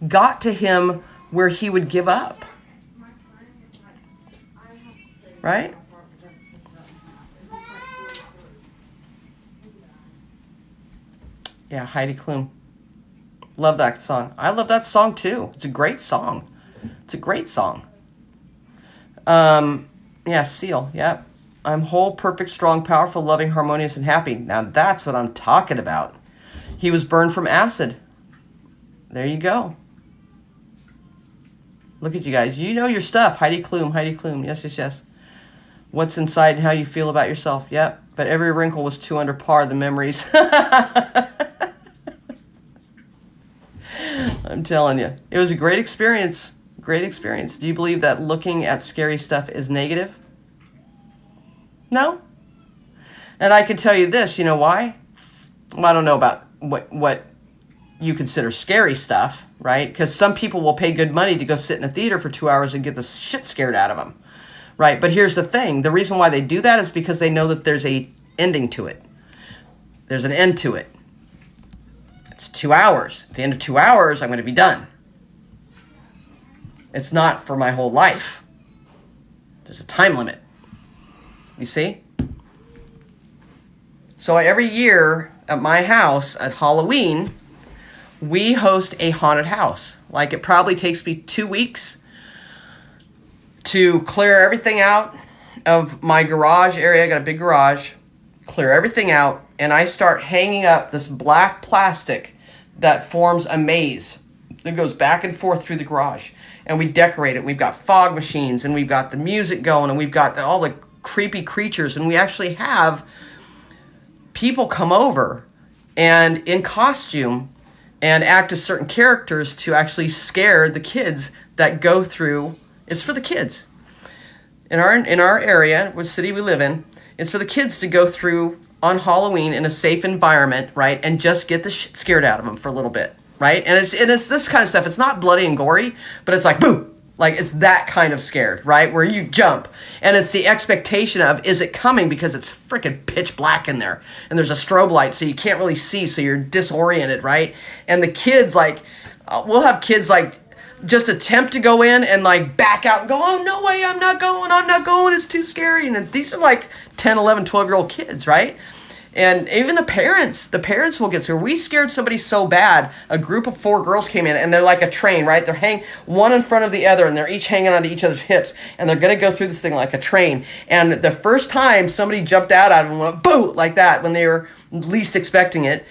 got to him where he would give up. Right? Yeah, Heidi Klum. Love that song. I love that song too. It's a great song. It's a great song. Yeah, Seal. Yep. I'm whole, perfect, strong, powerful, loving, harmonious, and happy. Now that's what I'm talking about. He was burned from acid. There you go. Look at you guys. You know your stuff. Heidi Klum. Heidi Klum. Yes, yes, yes. What's inside and how you feel about yourself. Yep. But every wrinkle was too under par, the memories. I'm telling you. It was a great experience. Great experience. Do you believe that looking at scary stuff is negative? No? And I can tell you this. You know why? Well, I don't know about what you consider scary stuff, right? Because some people will pay good money to go sit in a theater for 2 hours and get the shit scared out of them. Right, but here's the thing. The reason why they do that is because they know that there's a ending to it. There's an end to it. It's 2 hours. At the end of 2 hours, I'm going to be done. It's not for my whole life. There's a time limit. You see? So every year at my house at Halloween, we host a haunted house. Like, it probably takes me 2 weeks to clear everything out of my garage area. I got a big garage. Clear everything out, and I start hanging up this black plastic that forms a maze that goes back and forth through the garage. And we decorate it. We've got fog machines, and we've got the music going, and we've got all the creepy creatures, and we actually have people come over and in costume and act as certain characters to actually scare the kids that go through. It's for the kids. In our area, what city we live in, it's for the kids to go through on Halloween in a safe environment, right, and just get the shit scared out of them for a little bit, right? And it's this kind of stuff. It's not bloody and gory, but it's like, boom, like it's that kind of scared, right, where you jump. And it's the expectation of, is it coming, because it's freaking pitch black in there, and there's a strobe light, so you can't really see, so you're disoriented, right? And the kids, like, we'll have kids, like, just attempt to go in and like back out and go, oh, no way, I'm not going, it's too scary. And these are like 10, 11, 12-year-old kids, right? And even the parents will get scared. We scared somebody so bad. A group of 4 girls came in, and they're like a train, right? They're hanging one in front of the other, and they're each hanging onto each other's hips, and they're going to go through this thing like a train. And the first time somebody jumped out at them and went, boo, like that, when they were least expecting it,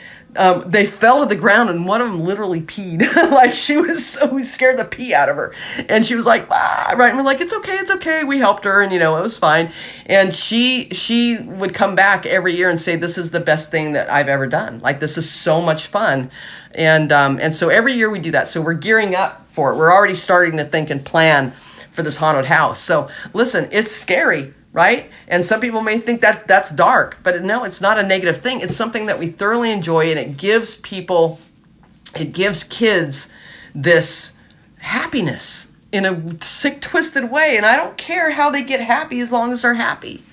they fell to the ground, and one of them literally peed. Like, she was so scared the pee out of her. And she was like, ah, right? And we're like, it's okay. We helped her, and, it was fine. And she would come back every year and say, this is the best thing that I've ever done. Like, this is so much fun. And so every year we do that. So we're gearing up for it. We're already starting to think and plan for this haunted house. So listen, it's scary, right? And some people may think that that's dark, but no, it's not a negative thing. It's something that we thoroughly enjoy, and it gives kids this happiness in a sick, twisted way. And I don't care how they get happy as long as they're happy.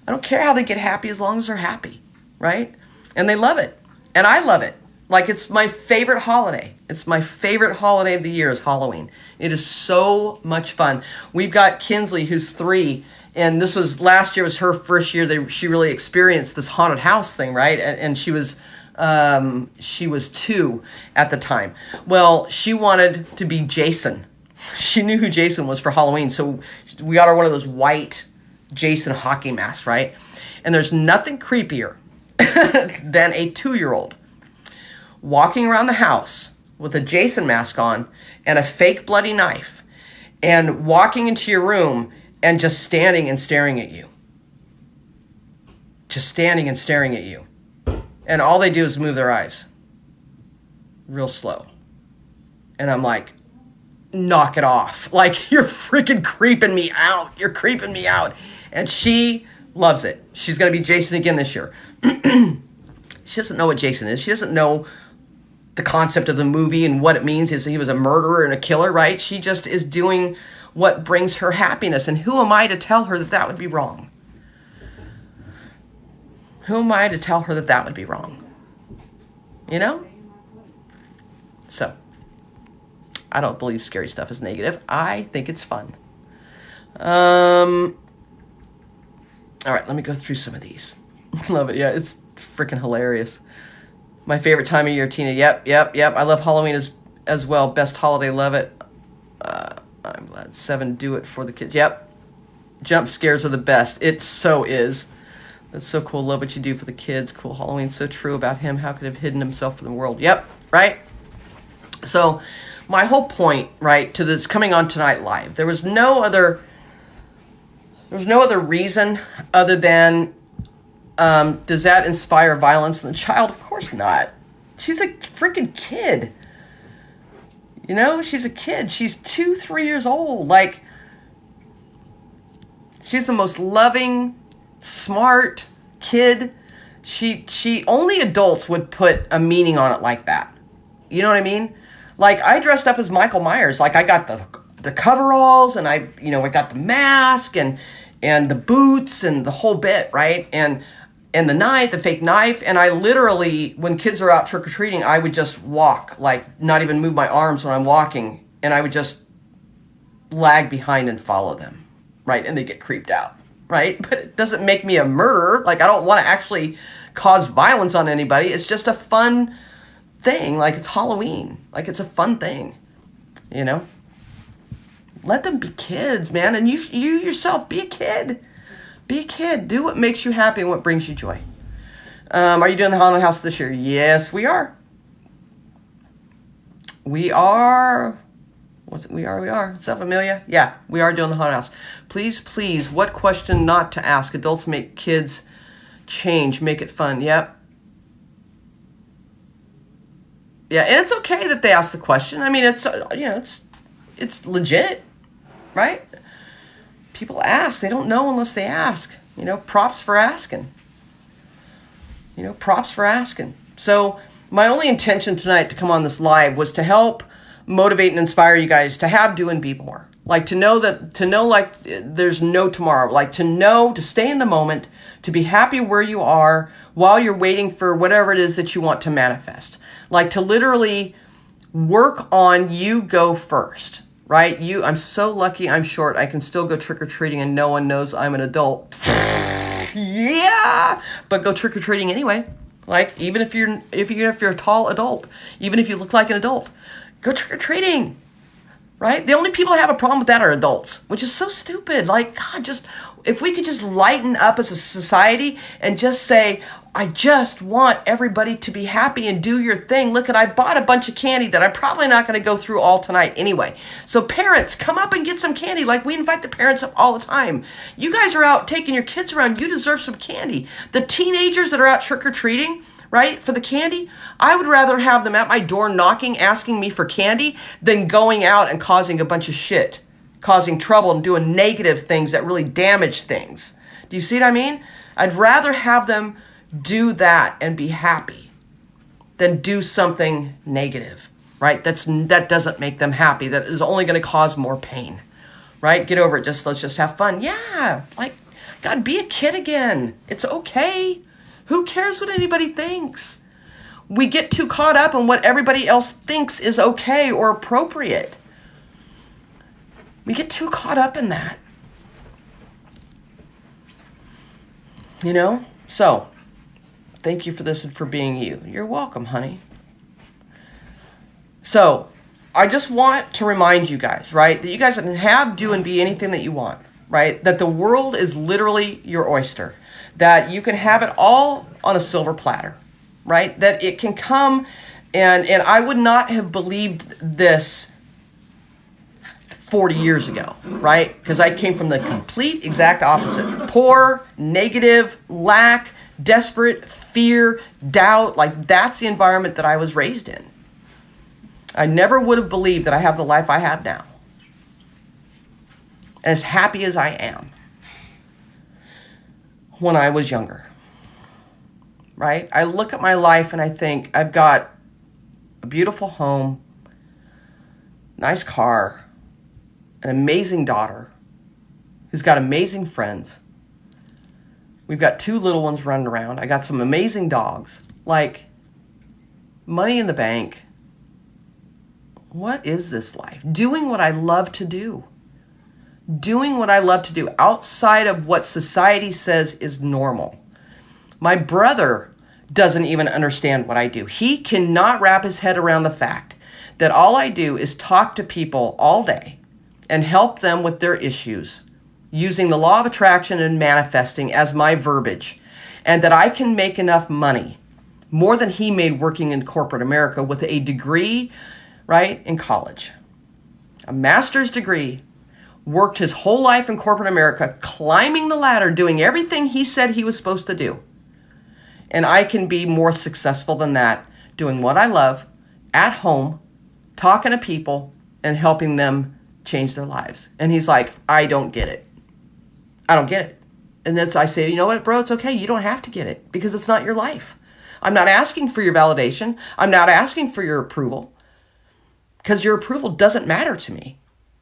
I don't care how they get happy as long as they're happy, right? And they love it. And I love it. Like, it's my favorite holiday. It's my favorite holiday of the year is Halloween. It is so much fun. We've got Kinsley, who's 3, and last year was her first year that she really experienced this haunted house thing, right? And she was 2 at the time. Well, she wanted to be Jason. She knew who Jason was for Halloween, so we got her one of those white Jason hockey masks, right? And there's nothing creepier than a 2-year-old walking around the house with a Jason mask on and a fake bloody knife, and walking into your room and just standing and staring at you. Just standing and staring at you. And all they do is move their eyes. Real slow. And I'm like, knock it off. Like, you're freaking creeping me out. You're creeping me out. And she loves it. She's going to be Jason again this year. She doesn't know what Jason is. She doesn't know the concept of the movie and what it means is he was a murderer and a killer, right? She just is doing what brings her happiness. And who am I to tell her that that would be wrong? Who am I to tell her that that would be wrong? So, I don't believe scary stuff is negative. I think it's fun. All right, let me go through some of these. Love it. Yeah, it's freaking hilarious. My favorite time of year, Tina. Yep. I love Halloween as well. Best holiday. Love it. I'm glad 7 do it for the kids. Yep. Jump scares are the best. It so is. That's so cool. Love what you do for the kids. Cool. Halloween's so true about him. How could have hidden himself from the world? Yep. Right? So my whole point, right, to this coming on tonight live, there was no other reason other than, does that inspire violence in the child? Of course not. She's a freaking kid. She's a kid. She's 2-3 years old. Like, she's the most loving, smart kid. She only adults would put a meaning on it like that. You know what I mean? Like, I dressed up as Michael Myers. Like, I got the coveralls, and I got the mask and the boots and the whole bit, right? And the knife, the fake knife. And I literally, when kids are out trick-or-treating, I would just walk, like, not even move my arms when I'm walking. And I would just lag behind and follow them, right? And they get creeped out, right? But it doesn't make me a murderer. Like, I don't want to actually cause violence on anybody. It's just a fun thing. Like, it's Halloween. Like, it's a fun thing, Let them be kids, man. And you yourself, be a kid. Be a kid. Do what makes you happy and what brings you joy. Are you doing the haunted house this year? Yes, we are. We are. We are. What's up, Amelia? Yeah, we are doing the haunted house. Please, what question not to ask? Adults make kids change. Make it fun. Yep. Yeah, and it's okay that they ask the question. I mean, it's legit, right? People ask. They don't know unless they ask. Props for asking. Props for asking. So my only intention tonight to come on this live was to help motivate and inspire you guys to have, do, and be more. Like, to know like there's no tomorrow. Like, to stay in the moment, to be happy where you are while you're waiting for whatever it is that you want to manifest. Like, to literally work on you go first. Right? I'm so lucky I'm short. I can still go trick-or-treating and no one knows I'm an adult. Yeah, but go trick-or-treating anyway. Like, even if you're a tall adult, even if you look like an adult, go trick-or-treating, right? The only people that have a problem with that are adults, which is so stupid. Like, God, if we could just lighten up as a society and just say, I just want everybody to be happy and do your thing. Look, I bought a bunch of candy that I'm probably not going to go through all tonight anyway. So parents, come up and get some candy. Like, we invite the parents up all the time. You guys are out taking your kids around. You deserve some candy. The teenagers that are out trick-or-treating, right, for the candy, I would rather have them at my door knocking, asking me for candy, than going out and causing a bunch of shit, causing trouble and doing negative things that really damage things. Do you see what I mean? I'd rather have them do that and be happy than do something negative, right? That doesn't make them happy. That is only going to cause more pain, right? Get over it. Let's just have fun. Yeah, like, God, be a kid again. It's okay. Who cares what anybody thinks? We get too caught up in what everybody else thinks is okay or appropriate. We get too caught up in that. You know? So, thank you for this and for being you. You're welcome, honey. So, I just want to remind you guys, right, that you guys can have, do, and be anything that you want, right? That the world is literally your oyster. That you can have it all on a silver platter, right? That it can come, and I would not have believed this 40 years ago, right? Because I came from the complete exact opposite. Poor, negative, lack, desperate, fear, doubt. Like, that's the environment that I was raised in. I never would have believed that I have the life I have now. As happy as I am when I was younger, right? I look at my life and I think I've got a beautiful home, nice car, an amazing daughter who's got amazing friends. We've got 2 little ones running around. I got some amazing dogs. Like, money in the bank. What is this life? Doing what I love to do. Doing what I love to do outside of what society says is normal. My brother doesn't even understand what I do. He cannot wrap his head around the fact that all I do is talk to people all day and help them with their issues using the law of attraction and manifesting as my verbiage, and that I can make enough money, more than he made working in corporate America with a degree, right, in college. A master's degree, worked his whole life in corporate America, climbing the ladder, doing everything he said he was supposed to do. And I can be more successful than that, doing what I love, at home, talking to people, and helping them change their lives. And he's like, I don't get it. I don't get it. And I say, you know what, bro, it's okay. You don't have to get it, because it's not your life. I'm not asking for your validation. I'm not asking for your approval, because your approval doesn't matter to me.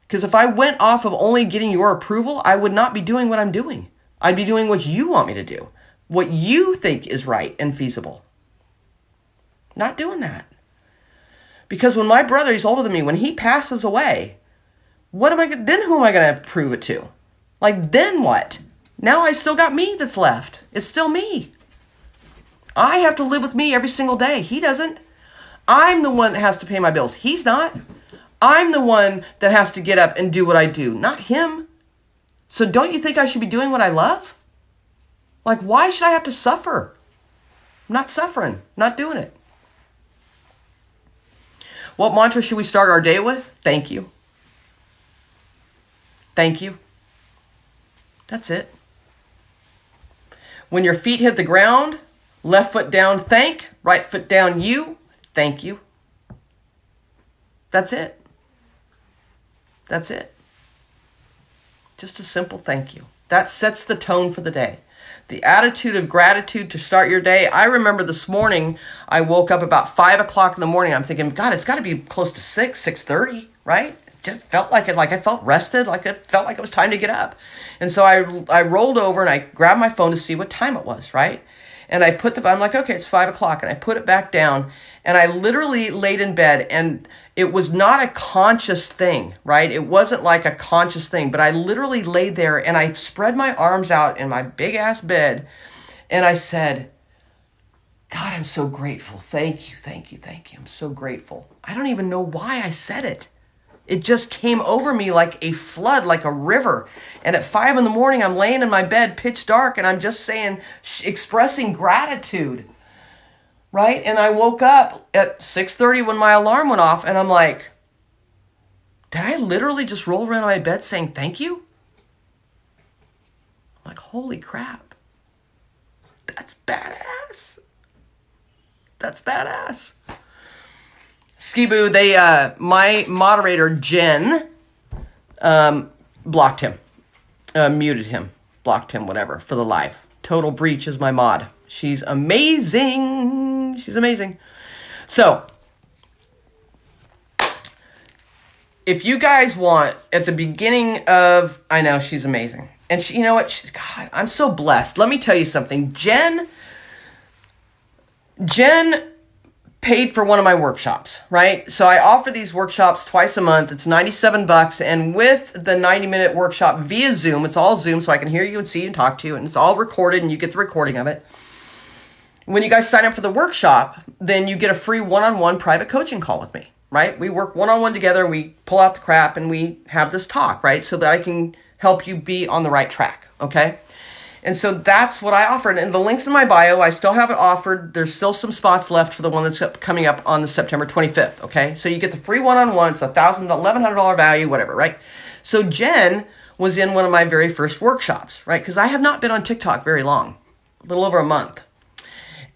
Because if I went off of only getting your approval, I would not be doing what I'm doing. I'd be doing what you want me to do, what you think is right and feasible. Not doing that. Because when my brother, he's older than me, when he passes away, then who am I going to prove it to? Like, then what? Now I still got me that's left. It's still me. I have to live with me every single day. He doesn't. I'm the one that has to pay my bills. He's not. I'm the one that has to get up and do what I do, not him. So don't you think I should be doing what I love? Like, why should I have to suffer? I'm not suffering, not doing it. What mantra should we start our day with? Thank you. Thank you. That's it. When your feet hit the ground, left foot down, thank, right foot down, you, thank you. That's it. That's it. Just a simple thank you. That sets the tone for the day. The attitude of gratitude to start your day. I remember this morning, I woke up about 5 o'clock in the morning. I'm thinking, God, it's got to be close to 6:30, right? It just felt like it, like I felt rested, like it felt like it was time to get up. And so I rolled over and I grabbed my phone to see what time it was, right? And I'm like, okay, it's 5 o'clock. And I put it back down and I literally laid in bed and It was not a conscious thing, right? It wasn't like a conscious thing, but I literally laid there and I spread my arms out in my big ass bed and I said, God, I'm so grateful. Thank you, thank you, thank you. I'm so grateful. I don't even know why I said it. It just came over me like a flood, like a river. And at 5 a.m, I'm laying in my bed, pitch dark, and I'm just saying, expressing gratitude. Right? And I woke up at 6:30 when my alarm went off, and I'm like, did I literally just roll around my bed saying thank you? I'm like, holy crap. That's badass. That's badass. Skiboo, my moderator, Jen, blocked him, muted him, blocked him, whatever, for the live. Total Breach is my mod. She's amazing. She's amazing. So, if you guys want, at the beginning of, I know, she's amazing. And she, you know what? God, I'm so blessed. Let me tell you something. Jen paid for one of my workshops, right? So I offer these workshops twice a month. It's $97. And with the 90-minute workshop via Zoom, it's all Zoom, so I can hear you and see you and talk to you. And it's all recorded, and you get the recording of it. When you guys sign up for the workshop, then you get a free one-on-one private coaching call with me, right? We work one-on-one together, and we pull out the crap, and we have this talk, right? So that I can help you be on the right track, okay? And so that's what I offered. And the link's in my bio. I still have it offered. There's still some spots left for the one that's coming up on the September 25th, okay? So you get the free one-on-one. It's $1,100 value, whatever, right? So Jen was in one of my very first workshops, right? Because I have not been on TikTok very long, a little over a month.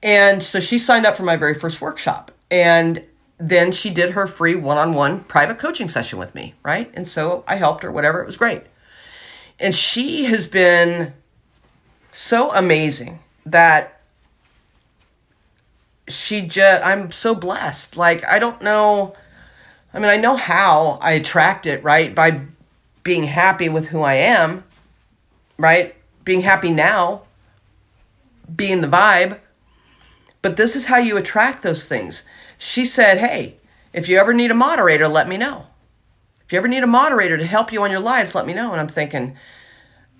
And so she signed up for my very first workshop. And then she did her free one-on-one private coaching session with me, right? And so I helped her, whatever. It was great. And she has been so amazing that I'm so blessed. Like, I don't know. I mean, I know how I attract it, right? By being happy with who I am, right? Being happy now, being the vibe. But this is how you attract those things. She said, hey, if you ever need a moderator, let me know. If you ever need a moderator to help you on your lives, let me know. And I'm thinking,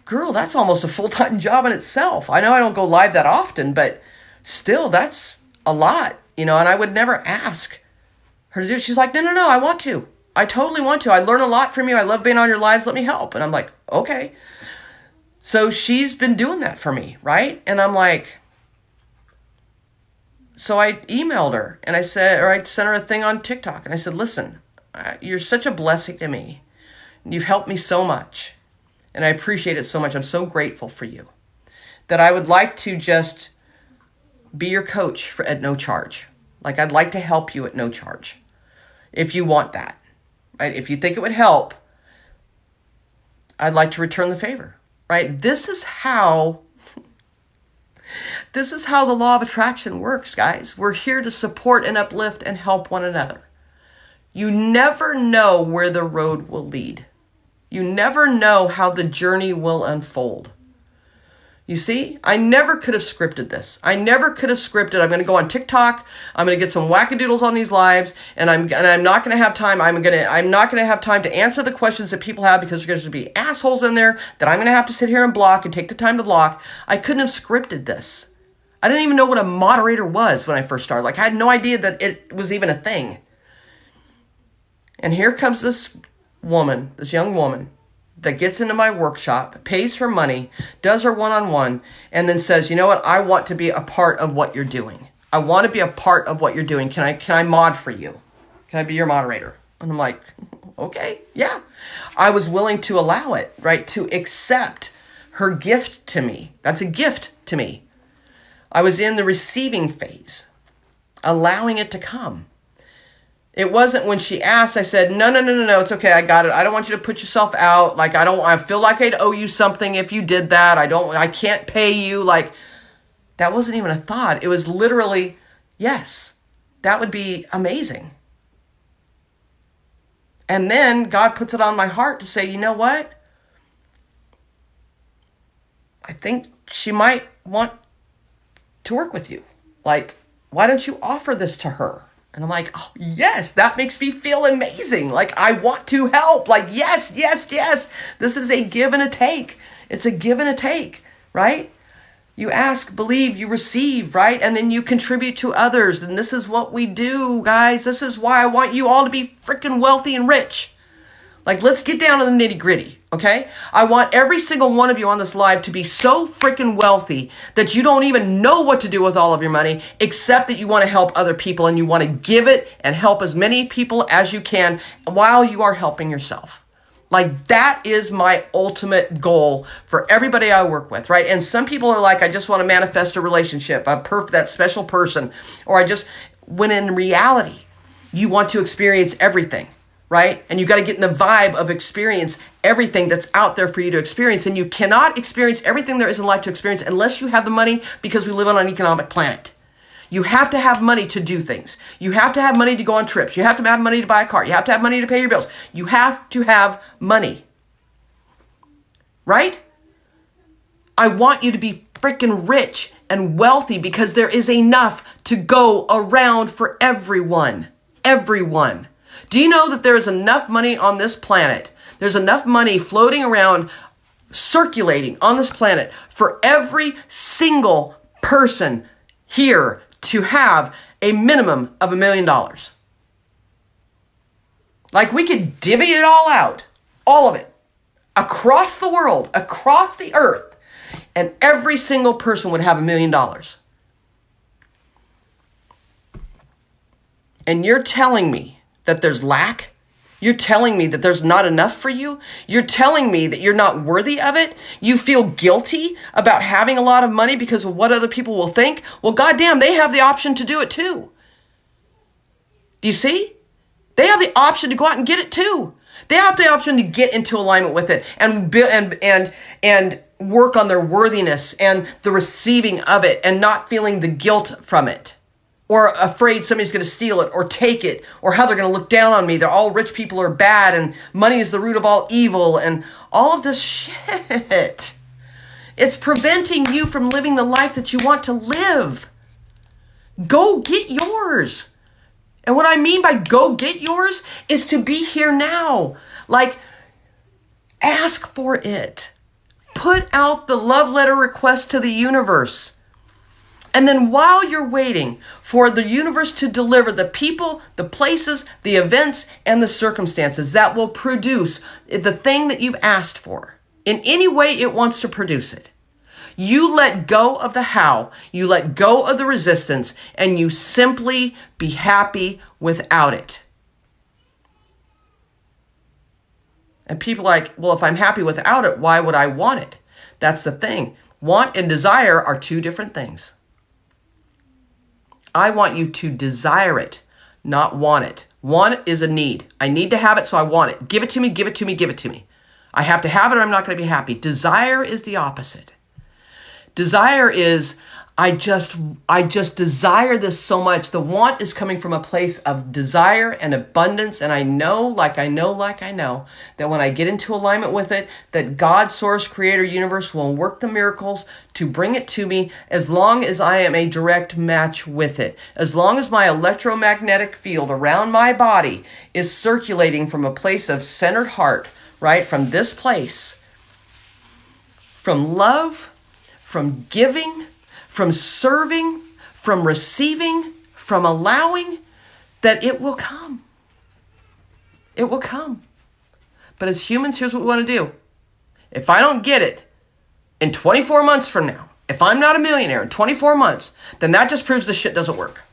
girl, that's almost a full-time job in itself. I know I don't go live that often, but still, that's a lot, you know, and I would never ask her to do it. She's like, no, I want to. I totally want to. I learn a lot from you. I love being on your lives. Let me help. And I'm like, okay. So she's been doing that for me, right? And I'm like, so I emailed her and I sent her a thing on TikTok. And I said, listen, you're such a blessing to me. You've helped me so much. And I appreciate it so much. I'm so grateful for you that I would like to just be your coach at no charge. Like, I'd like to help you at no charge if you want that, right? If you think it would help, I'd like to return the favor, right? This is how the law of attraction works, guys. We're here to support and uplift and help one another. You never know where the road will lead. You never know how the journey will unfold. You see, I never could have scripted this. I never could have scripted, I'm going to go on TikTok, I'm going to get some wackadoodles on these lives, and I'm not going to have time. I'm not going to have time to answer the questions that people have because there's going to be assholes in there that I'm going to have to sit here and block and take the time to block. I couldn't have scripted this. I didn't even know what a moderator was when I first started. Like, I had no idea that it was even a thing. And here comes this woman, this young woman, that gets into my workshop, pays her money, does her one-on-one, and then says, you know what, I want to be a part of what you're doing. I want to be a part of what you're doing. Can I mod for you? Can I be your moderator? And I'm like, okay, yeah. I was willing to allow it, right? To accept her gift to me. That's a gift to me. I was in the receiving phase, allowing it to come. It wasn't when she asked, I said, no, it's okay, I got it. I don't want you to put yourself out. Like, I feel like I'd owe you something if you did that. I can't pay you. Like, that wasn't even a thought. It was literally, yes, that would be amazing. And then God puts it on my heart to say, you know what? I think she might want to work with you. Like, why don't you offer this to her? And I'm like, oh, yes, that makes me feel amazing. Like, I want to help. Like, yes, yes, yes. This is a give and a take. It's a give and a take, right? You ask, believe, you receive, right? And then you contribute to others. And this is what we do, guys. This is why I want you all to be freaking wealthy and rich. Like, let's get down to the nitty gritty, okay? I want every single one of you on this live to be so freaking wealthy that you don't even know what to do with all of your money, except that you want to help other people and you want to give it and help as many people as you can while you are helping yourself. Like, that is my ultimate goal for everybody I work with, right? And some people are like, I just want to manifest a relationship, that special person, or when in reality, you want to experience everything, right? And you got to get in the vibe of experience everything that's out there for you to experience. And you cannot experience everything there is in life to experience unless you have the money, because we live on an economic planet. You have to have money to do things. You have to have money to go on trips. You have to have money to buy a car. You have to have money to pay your bills. You have to have money. Right? I want you to be freaking rich and wealthy because there is enough to go around for everyone. Everyone. Do you know that there is enough money on this planet? There's enough money floating around, circulating on this planet for every single person here to have a minimum of $1 million. Like, we could divvy it all out, all of it, across the world, across the earth, and every single person would have $1 million. And you're telling me that there's lack? You're telling me that there's not enough for you? You're telling me that you're not worthy of it? You feel guilty about having a lot of money because of what other people will think? Well, goddamn, they have the option to do it too. Do you see? They have the option to go out and get it too. They have the option to get into alignment with it and work on their worthiness and the receiving of it and not feeling the guilt from it, or afraid somebody's going to steal it or take it, or how they're going to look down on me. They're all rich people are bad and money is the root of all evil and all of this shit. It's preventing you from living the life that you want to live. Go get yours. And what I mean by go get yours is to be here now. Like, ask for it. Put out the love letter request to the universe. And then while you're waiting for the universe to deliver the people, the places, the events, and the circumstances that will produce the thing that you've asked for, in any way it wants to produce it, you let go of the how, you let go of the resistance, and you simply be happy without it. And people are like, well, if I'm happy without it, why would I want it? That's the thing. Want and desire are two different things. I want you to desire it, not want it. Want is a need. I need to have it, so I want it. Give it to me, give it to me, give it to me. I have to have it or I'm not going to be happy. Desire is the opposite. Desire is, I just desire this so much. The want is coming from a place of desire and abundance. And I know that when I get into alignment with it, that God, source, creator, universe will work the miracles to bring it to me as long as I am a direct match with it. As long as my electromagnetic field around my body is circulating from a place of centered heart, right? From this place, from love, from giving, from serving, from receiving, from allowing, that it will come. It will come. But as humans, here's what we want to do. If I don't get it in 24 months from now, if I'm not a millionaire in 24 months, then that just proves this shit doesn't work.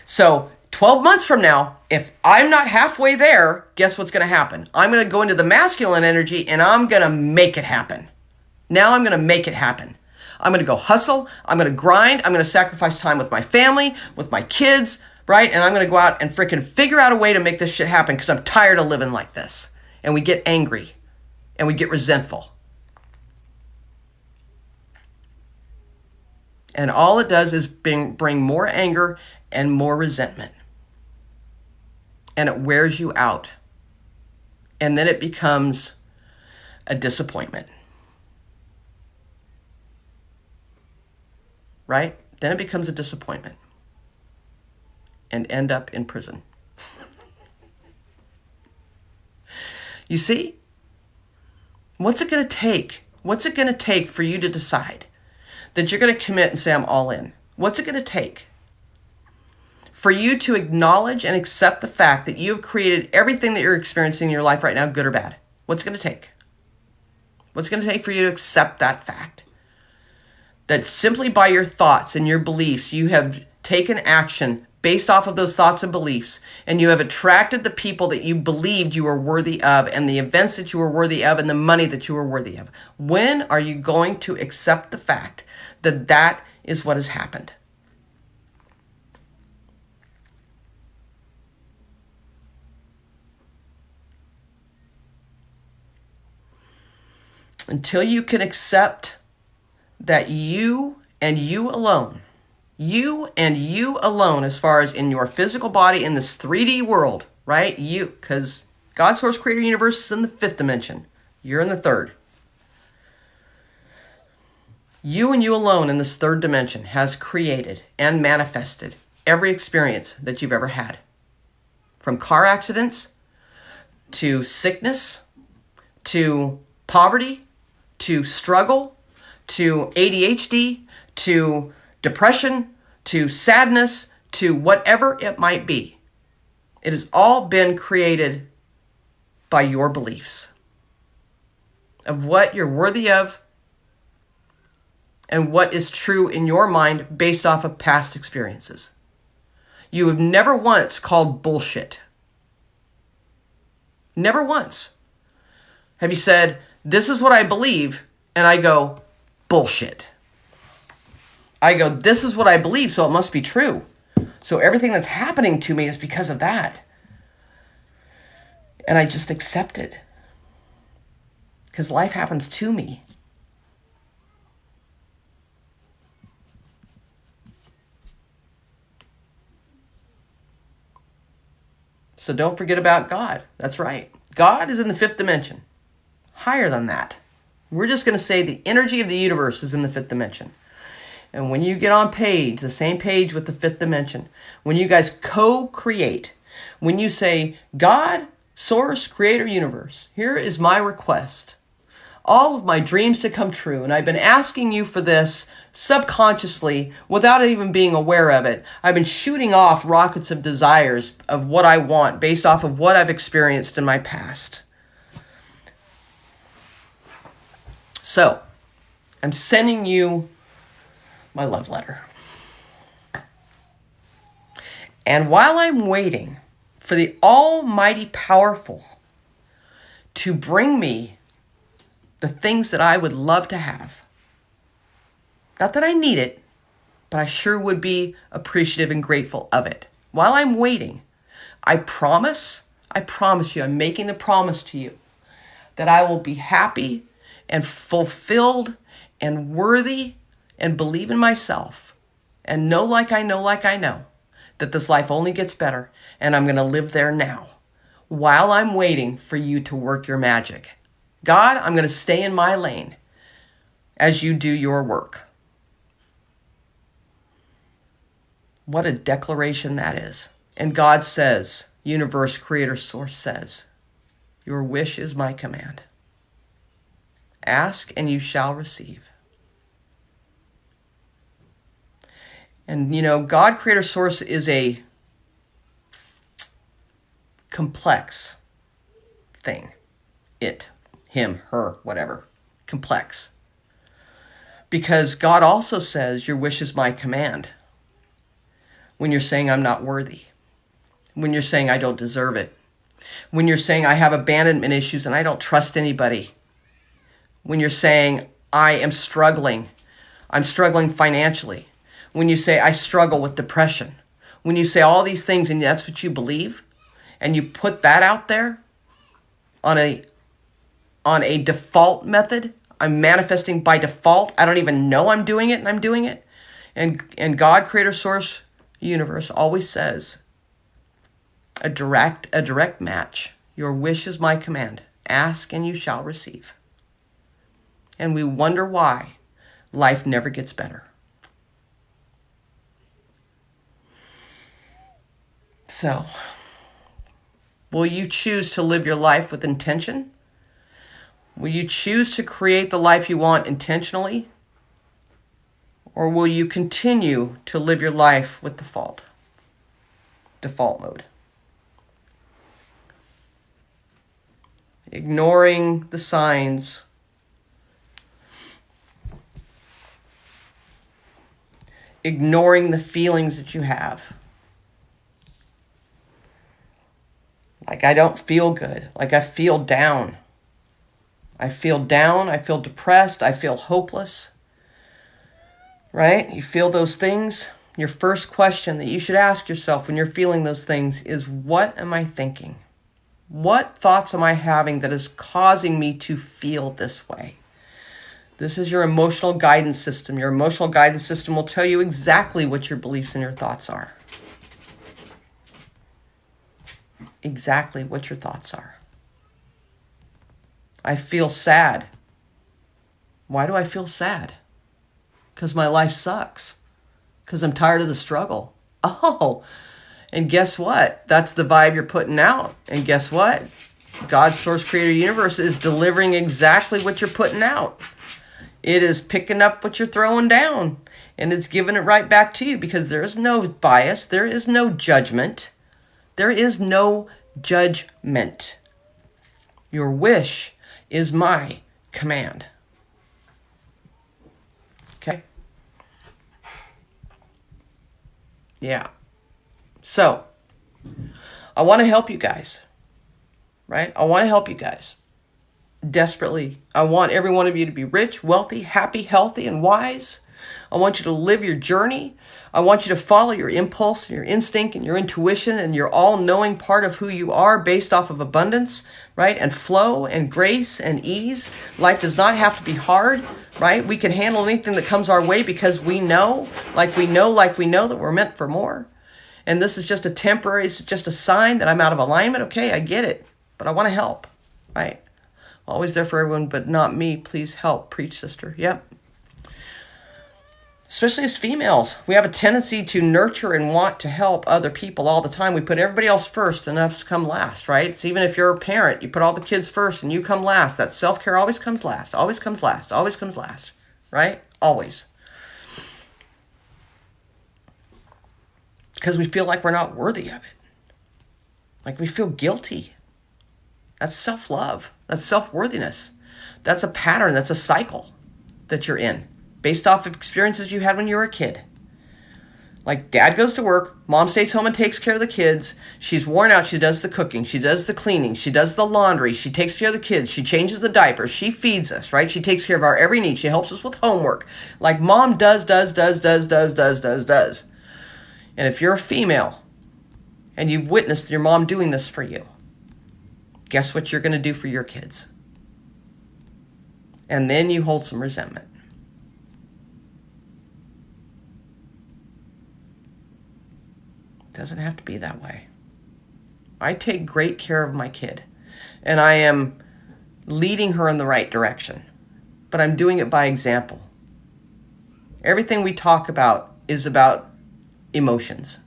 So 12 months from now, if I'm not halfway there, guess what's going to happen? I'm going to go into the masculine energy and I'm going to make it happen. Now I'm going to make it happen. I'm going to go hustle. I'm going to grind. I'm going to sacrifice time with my family, with my kids, right? And I'm going to go out and freaking figure out a way to make this shit happen because I'm tired of living like this. And we get angry and we get resentful. And all it does is bring more anger and more resentment. And it wears you out. And then it becomes a disappointment. Right? Then it becomes a disappointment. and end up in prison. You see? What's it going to take? What's it going to take for you to decide that you're going to commit and say, I'm all in? What's it going to take for you to acknowledge and accept the fact that you have created everything that you're experiencing in your life right now, good or bad? What's it going to take? What's it going to take for you to accept that fact? That simply by your thoughts and your beliefs, you have taken action based off of those thoughts and beliefs, and you have attracted the people that you believed you were worthy of, and the events that you were worthy of, and the money that you were worthy of. When are you going to accept the fact that that is what has happened? Until you can accept that you and you alone, as far as in your physical body in this 3D world, right? Because God, source, creator, universe is in the 5th dimension. You're in the 3rd. You and you alone in this 3rd dimension has created and manifested every experience that you've ever had. From car accidents, to sickness, to poverty, to struggle, to ADHD, to depression, to sadness, to whatever it might be. It has all been created by your beliefs of what you're worthy of and what is true in your mind based off of past experiences. You have never once called bullshit. Never once have you said, this is what I believe, and I go, bullshit. I go, this is what I believe, so it must be true. So everything that's happening to me is because of that. And I just accept it. Because life happens to me. So don't forget about God. That's right. God is in the 5th dimension. Higher than that. We're just going to say the energy of the universe is in the 5th dimension. And when you get on page, the same page with the 5th dimension, when you guys co-create, when you say, God, source, creator, universe, here is my request. All of my dreams to come true. And I've been asking you for this subconsciously without even being aware of it. I've been shooting off rockets of desires of what I want based off of what I've experienced in my past. So, I'm sending you my love letter. And while I'm waiting for the almighty powerful to bring me the things that I would love to have, not that I need it, but I sure would be appreciative and grateful of it. While I'm waiting, I promise you, I'm making the promise to you that I will be happy and fulfilled and worthy and believe in myself and know like I know that this life only gets better and I'm going to live there now while I'm waiting for you to work your magic. God, I'm going to stay in my lane as you do your work. What a declaration that is. And God says, universe, creator, source says, your wish is my command. Ask and you shall receive. And you know, God, creator, source is a complex thing. It, him, her, whatever. Complex. Because God also says, your wish is my command. When you're saying I'm not worthy. When you're saying I don't deserve it. When you're saying I have abandonment issues and I don't trust anybody. When you're saying I am struggling. I'm struggling financially. When you say I struggle with depression. When you say all these things and that's what you believe. And you put that out there on a default method. I'm manifesting by default. I don't even know I'm doing it and I'm doing it. And God, creator, source, universe always says a direct match. Your wish is my command. Ask and you shall receive. And we wonder why life never gets better. So, will you choose to live your life with intention? Will you choose to create the life you want intentionally? Or will you continue to live your life with default mode? Ignoring the signs. Ignoring the feelings that you have. Like, I don't feel good. Like, I feel down. I feel down. I feel depressed. I feel hopeless. Right? You feel those things. Your first question that you should ask yourself when you're feeling those things is, what am I thinking? What thoughts am I having that is causing me to feel this way? This is your emotional guidance system. Your emotional guidance system will tell you exactly what your beliefs and your thoughts are. Exactly what your thoughts are. I feel sad. Why do I feel sad? Because my life sucks. Because I'm tired of the struggle. Oh, and guess what? That's the vibe you're putting out. And guess what? God, source, creator, universe is delivering exactly what you're putting out. It is picking up what you're throwing down. And it's giving it right back to you, because there is no bias. There is no judgment. There is no judgment. Your wish is my command. Okay? Yeah. So, I want to help you guys. Right? I want to help you guys. Desperately. I want every one of you to be rich, wealthy, happy, healthy, and wise. I want you to live your journey. I want you to follow your impulse, and your instinct, and your intuition, and your all-knowing part of who you are based off of abundance, right? And flow, and grace, and ease. Life does not have to be hard, right? We can handle anything that comes our way because we know that we're meant for more. And this is just a temporary, it's just a sign that I'm out of alignment. Okay, I get it, but I want to help, right? Always there for everyone, but not me. Please help. Preach, sister. Yep. Especially as females, we have a tendency to nurture and want to help other people all the time. We put everybody else first and us come last, right? So even if you're a parent, you put all the kids first and you come last. That self-care always comes last, always comes last, always comes last, right? Always. Because we feel like we're not worthy of it. Like we feel guilty. That's self-love. That's self-worthiness. That's a pattern. That's a cycle that you're in based off of experiences you had when you were a kid. Like dad goes to work, mom stays home and takes care of the kids. She's worn out. She does the cooking. She does the cleaning. She does the laundry. She takes care of the kids. She changes the diapers. She feeds us, right? She takes care of our every need. She helps us with homework. Like mom does. And if you're a female and you've witnessed your mom doing this for you, guess what you're going to do for your kids? And then you hold some resentment. It doesn't have to be that way. I take great care of my kid, and I am leading her in the right direction, but I'm doing it by example. Everything we talk about is about emotions.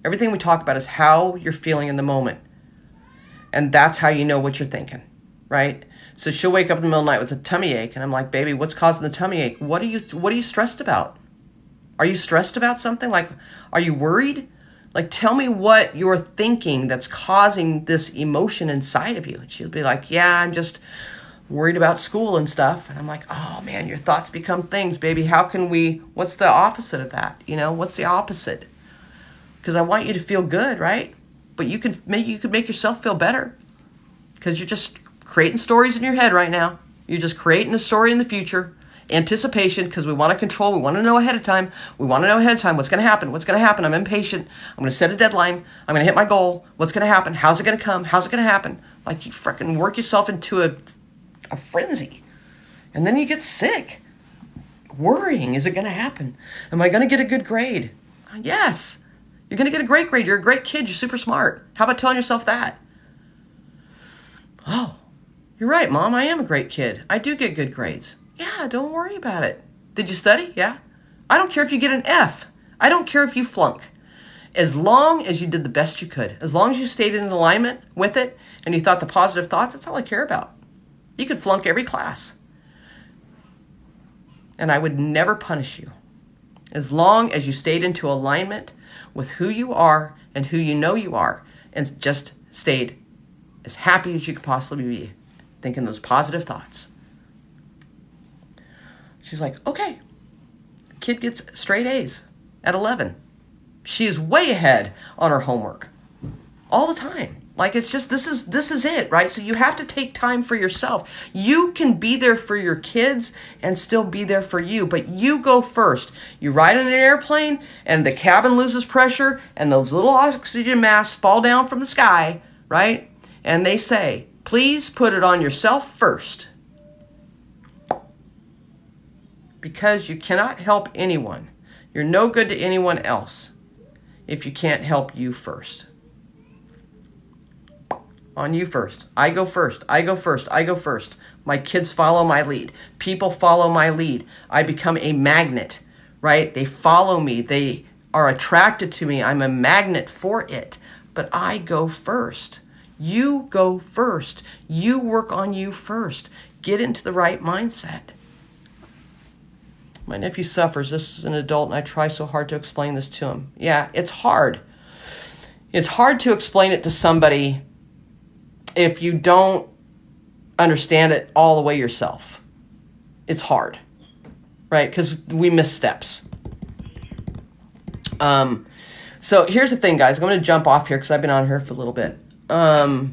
Everything we talk about is how you're feeling in the moment. And that's how you know what you're thinking, right? So she'll wake up in the middle of the night with a tummy ache, and I'm like, baby, what's causing the tummy ache? What are you stressed about? Are you stressed about something? Like, are you worried? Like, tell me what you're thinking that's causing this emotion inside of you. And she'll be like, yeah, I'm just worried about school and stuff. And I'm like, oh man, your thoughts become things, baby. What's the opposite of that? What's the opposite? Because I want you to feel good, right? But you could make yourself feel better, because you're just creating stories in your head right now. You're just creating a story in the future. Anticipation, because we want to control. We want to know ahead of time. We want to know ahead of time what's going to happen. What's going to happen? I'm impatient. I'm going to set a deadline. I'm going to hit my goal. What's going to happen? How's it going to come? How's it going to happen? Like, you freaking work yourself into a frenzy. And then you get sick. Worrying, is it going to happen? Am I going to get a good grade? Yes. You're going to get a great grade. You're a great kid. You're super smart. How about telling yourself that? Oh, you're right, Mom. I am a great kid. I do get good grades. Yeah, don't worry about it. Did you study? Yeah. I don't care if you get an F. I don't care if you flunk. As long as you did the best you could, as long as you stayed in alignment with it and you thought the positive thoughts, that's all I care about. You could flunk every class. And I would never punish you. As long as you stayed into alignment with who you are and who you know you are, and just stayed as happy as you could possibly be, thinking those positive thoughts. She's like, okay. The kid gets straight A's at 11. She is way ahead on her homework all the time. Like, it's just, this is it, right? So you have to take time for yourself. You can be there for your kids and still be there for you, but you go first. You ride in an airplane and the cabin loses pressure and those little oxygen masks fall down from the sky, right? And they say, please put it on yourself first. Because you cannot help anyone. You're no good to anyone else if you can't help you first. On you first. I go first. I go first. I go first. My kids follow my lead. People follow my lead. I become a magnet, right? They follow me. They are attracted to me. I'm a magnet for it. But I go first. You go first. You work on you first. Get into the right mindset. My nephew suffers. This is an adult, and I try so hard to explain this to him. Yeah, it's hard. It's hard to explain it to somebody if you don't understand it all the way yourself. It's hard, right? Because we miss steps. So here's the thing, guys. I'm going to jump off here because I've been on here for a little bit. I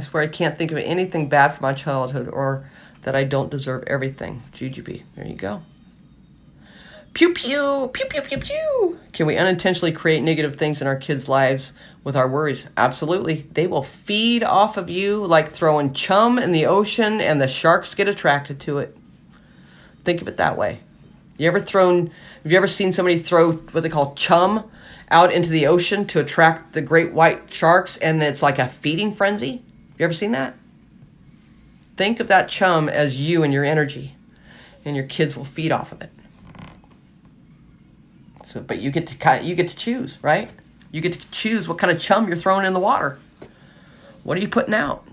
swear I can't think of anything bad from my childhood or that I don't deserve everything. GGB. There you go. Pew, pew, pew, pew, pew, pew. Can we unintentionally create negative things in our kids' lives with our worries? Absolutely. They will feed off of you like throwing chum in the ocean and the sharks get attracted to it. Think of it that way. Have you ever seen somebody throw what they call chum out into the ocean to attract the great white sharks and it's like a feeding frenzy? You ever seen that? Think of that chum as you and your energy, and your kids will feed off of it. So, but you get to choose, right? You get to choose what kind of chum you're throwing in the water. What are you putting out?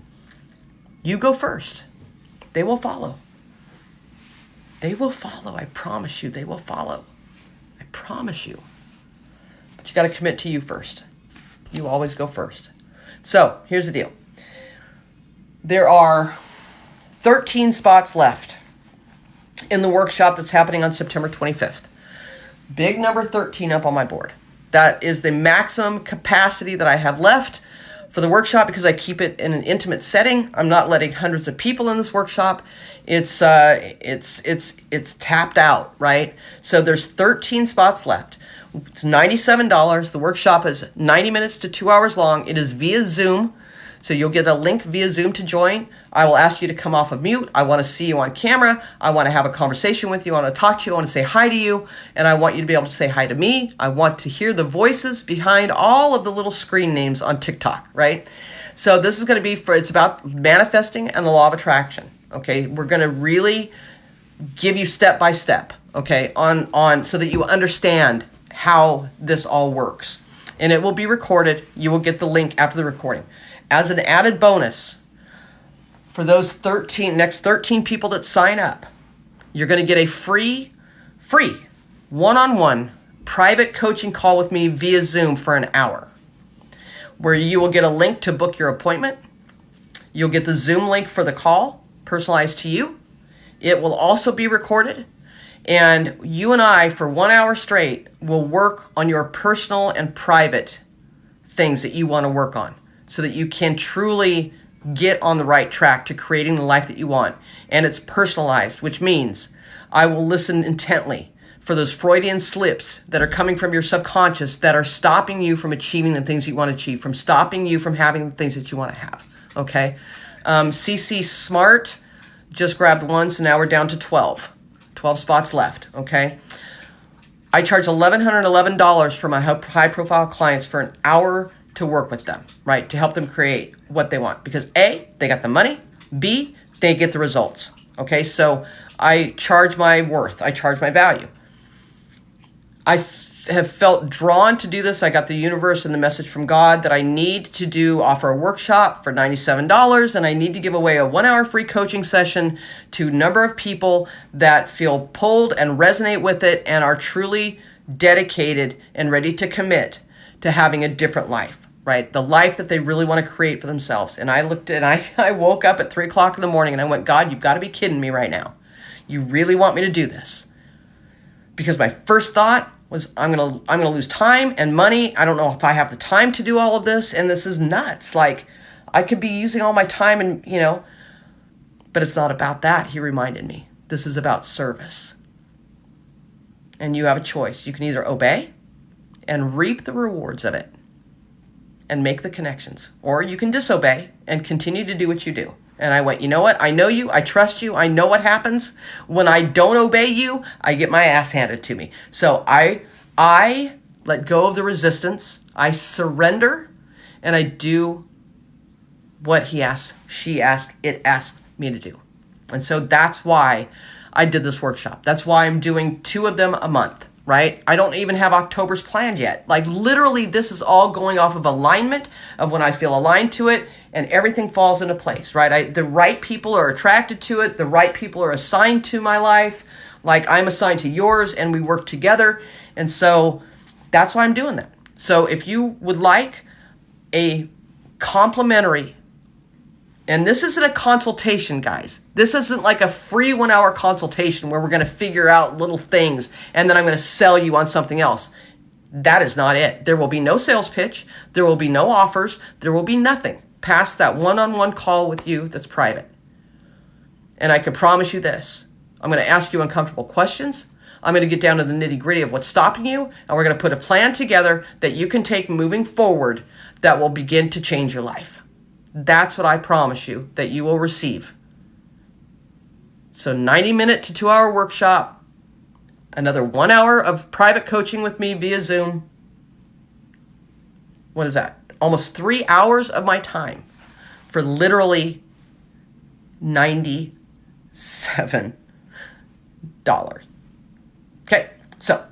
You go first. They will follow. They will follow. I promise you, they will follow. I promise you. But you got to commit to you first. You always go first. So here's the deal. There are 13 spots left in the workshop that's happening on September 25th. Big number 13 up on my board. That is the maximum capacity that I have left for the workshop because I keep it in an intimate setting. I'm not letting hundreds of people in this workshop. It's tapped out, right? So there's 13 spots left. It's $97. The workshop is 90 minutes to 2 hours long. It is via Zoom. So you'll get a link via Zoom to join. I will ask you to come off of mute. I want to see you on camera. I want to have a conversation with you. I want to talk to you. I want to say hi to you. And I want you to be able to say hi to me. I want to hear the voices behind all of the little screen names on TikTok, right? So this is going to be it's about manifesting and the law of attraction, okay? We're going to really give you step by step, okay, on so that you understand how this all works. And it will be recorded. You will get the link after the recording. As an added bonus, for those next 13 people that sign up, you're going to get a free one-on-one private coaching call with me via Zoom for an hour, where you will get a link to book your appointment. You'll get the Zoom link for the call, personalized to you. It will also be recorded. And you and I, for 1 hour straight, will work on your personal and private things that you want to work on, so that you can truly get on the right track to creating the life that you want. And it's personalized, which means I will listen intently for those Freudian slips that are coming from your subconscious that are stopping you from achieving the things you want to achieve, from stopping you from having the things that you want to have, okay? CC Smart just grabbed one, so now we're down to 12 spots left, okay? I charge $1,111 for my high-profile clients for an hour to work with them, right? To help them create what they want. Because A, they got the money. B, they get the results. Okay, so I charge my worth. I charge my value. have felt drawn to do this. I got the universe and the message from God that I need to offer a workshop for $97, and I need to give away a 1-hour free coaching session to a number of people that feel pulled and resonate with it and are truly dedicated and ready to commit to having a different life, right? The life that they really want to create for themselves. And I looked at, I woke up at 3 o'clock in the morning and I went, God, you've got to be kidding me right now. You really want me to do this? Because my first thought was, I'm gonna lose time and money. I don't know if I have the time to do all of this, and this is nuts. Like, I could be using all my time and, but it's not about that, he reminded me. This is about service. And you have a choice. You can either obey and reap the rewards of it and make the connections, or you can disobey and continue to do what you do. And I went, you know what? I know you. I trust you. I know what happens. When I don't obey you, I get my ass handed to me. So I let go of the resistance. I surrender, and I do what he asked, she asked, it asked me to do. And so that's why I did this workshop. That's why I'm doing 2 of them a month, right? I don't even have October's planned yet. Like, literally, this is all going off of alignment of when I feel aligned to it, and everything falls into place, right? The right people are attracted to it. The right people are assigned to my life. Like, I'm assigned to yours, and we work together. And so that's why I'm doing that. So if you would like a complimentary, and this isn't a consultation, guys. This isn't like a free 1-hour consultation where we're going to figure out little things and then I'm going to sell you on something else. That is not it. There will be no sales pitch. There will be no offers. There will be nothing past that one-on-one call with you that's private. And I can promise you this. I'm going to ask you uncomfortable questions. I'm going to get down to the nitty-gritty of what's stopping you, and we're going to put a plan together that you can take moving forward that will begin to change your life. That's what I promise you that you will receive. So 90-minute to 2-hour workshop, another 1 hour of private coaching with me via Zoom. What is that? Almost 3 hours of my time for literally $97. Okay, so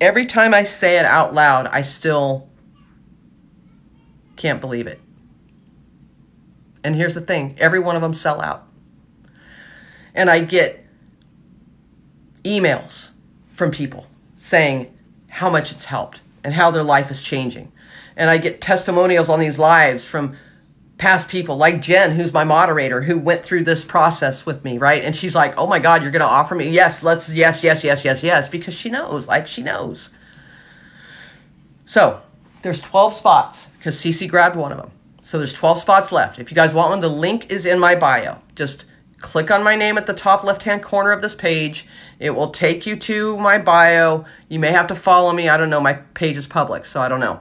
every time I say it out loud, I still can't believe it. And here's the thing, every one of them sell out. And I get emails from people saying how much it's helped and how their life is changing. And I get testimonials on these lives from past people like Jen, who's my moderator, who went through this process with me, right? And she's like, oh my God, you're going to offer me? Yes, yes, because she knows. So there's 12 spots because Cece grabbed one of them. So there's 12 spots left. If you guys want one, the link is in my bio. Just click on my name at the top left-hand corner of this page. It will take you to my bio. You may have to follow me. I don't know. My page is public, so I don't know.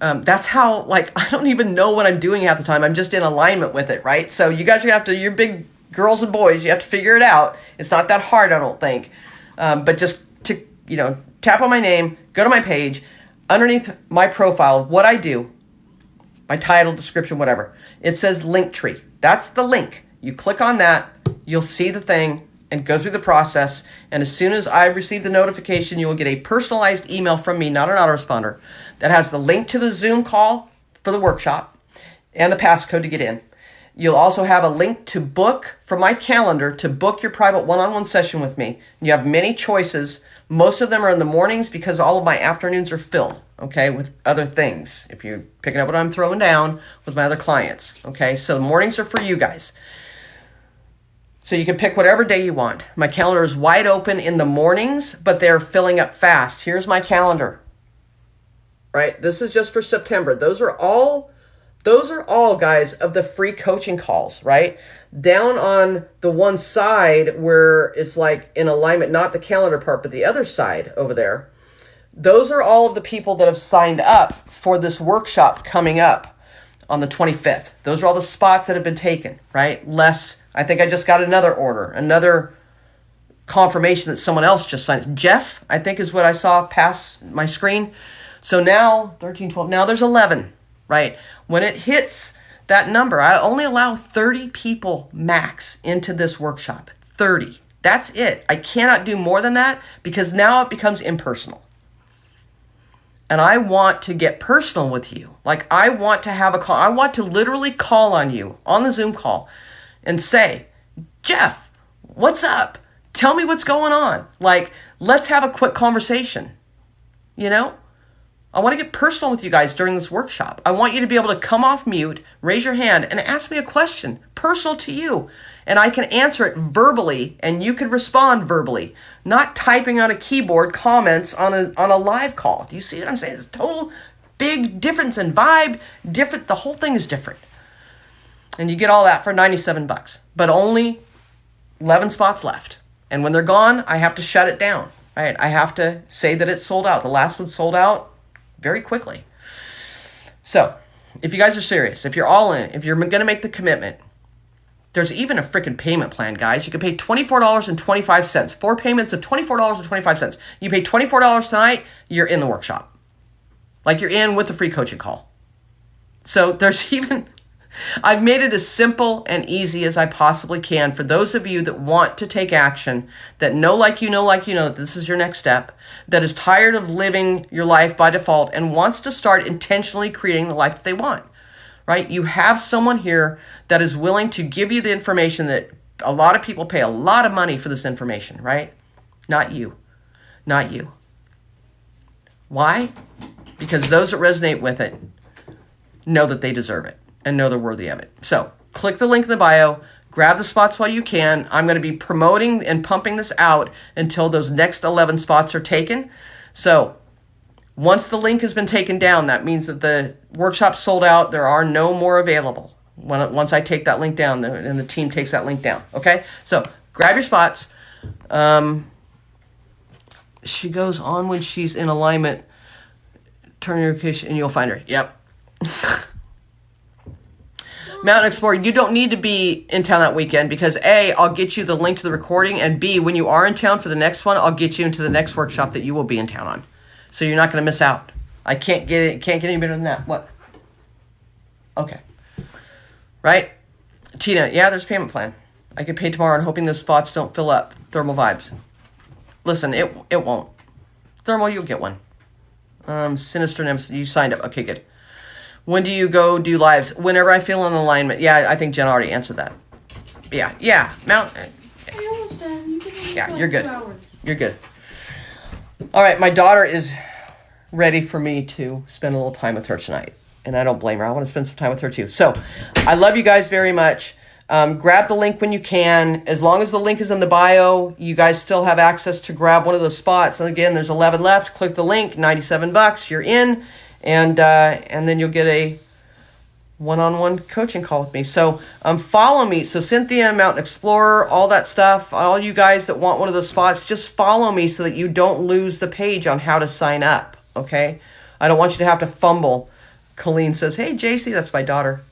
That's how, I don't even know what I'm doing half the time. I'm just in alignment with it, right? So you guys are going to have to, you're big girls and boys, you have to figure it out. It's not that hard, I don't think. But just to, tap on my name, go to my page, underneath my profile, what I do, my title, description, whatever, it says Linktree. That's the link. You click on that, you'll see the thing and go through the process. And as soon as I receive the notification, you will get a personalized email from me, not an autoresponder, that has the link to the Zoom call for the workshop and the passcode to get in. You'll also have a link to book from my calendar to book your private one-on-one session with me. You have many choices. Most of them are in the mornings because all of my afternoons are filled, okay, with other things. If you're picking up what I'm throwing down with my other clients, okay? So the mornings are for you guys. So you can pick whatever day you want. My calendar is wide open in the mornings, but they're filling up fast. Here's my calendar, right? This is just for September. Those are all, guys, of the free coaching calls, right? Down on the one side where it's like in alignment, not the calendar part, but the other side over there. Those are all of the people that have signed up for this workshop coming up on the 25th. Those are all the spots that have been taken, right? I think I just got another confirmation that someone else just signed. Jeff, I think is what I saw pass my screen. So now, 13, 12, now there's 11, right? When it hits that number, I only allow 30 people max into this workshop. 30. That's it. I cannot do more than that because now it becomes impersonal. And I want to get personal with you. Like, I want to have a call. I want to literally call on you on the Zoom call and say, Jeff, what's up? Tell me what's going on. Like, let's have a quick conversation. You know? I want to get personal with you guys during this workshop. I want you to be able to come off mute, raise your hand, and ask me a question personal to you. And I can answer it verbally, and you can respond verbally, not typing on a keyboard comments on a live call. Do you see what I'm saying? It's a total big difference in vibe, different. The whole thing is different. And you get all that for $97, but only 11 spots left. And when they're gone, I have to shut it down. Right? I have to say that it's sold out. The last one sold out very quickly. So if you guys are serious, if you're all in, if you're going to make the commitment, there's even a freaking payment plan, guys. You can pay $24.25. 4 payments of $24.25. You pay $24 tonight, you're in the workshop. Like, you're in with the free coaching call. So there's even, I've made it as simple and easy as I possibly can for those of you that want to take action, that know like you know that this is your next step, that is tired of living your life by default and wants to start intentionally creating the life that they want, right? You have someone here that is willing to give you the information that a lot of people pay a lot of money for this information, right? Not you. Not you. Why? Because those that resonate with it know that they deserve it and know they're worthy of it. So click the link in the bio, grab the spots while you can. I'm going to be promoting and pumping this out until those next 11 spots are taken. So once the link has been taken down, that means that the workshop's sold out. There are no more available. Once I take that link down and the team takes that link down. Okay? So grab your spots. She goes on when she's in alignment. Turn your location and you'll find her. Yep. Mountain Explorer, you don't need to be in town that weekend because A, I'll get you the link to the recording, and B, when you are in town for the next one, I'll get you into the next workshop that you will be in town on. So you're not going to miss out. I can't get any better than that. What? Okay. Right? Tina, yeah, there's a payment plan. I get paid tomorrow and hoping those spots don't fill up. Thermal vibes. Listen, it won't. Thermal, you'll get one. Sinister Nemesis, you signed up. Okay, good. When do you go do lives? Whenever I feel in alignment. Yeah, I think Jen already answered that. Yeah. Almost done. You can yeah, you're good. You're good. All right, my daughter is ready for me to spend a little time with her tonight. And I don't blame her. I want to spend some time with her too. So I love you guys very much. Grab the link when you can. As long as the link is in the bio, you guys still have access to grab one of those spots. And again, there's 11 left. Click the link, $97. You're in. And then you'll get a one-on-one coaching call with me. So follow me. So Cynthia, Mountain Explorer, all that stuff, all you guys that want one of those spots, just follow me so that you don't lose the page on how to sign up, okay? I don't want you to have to fumble. Colleen says, hey, JC, that's my daughter.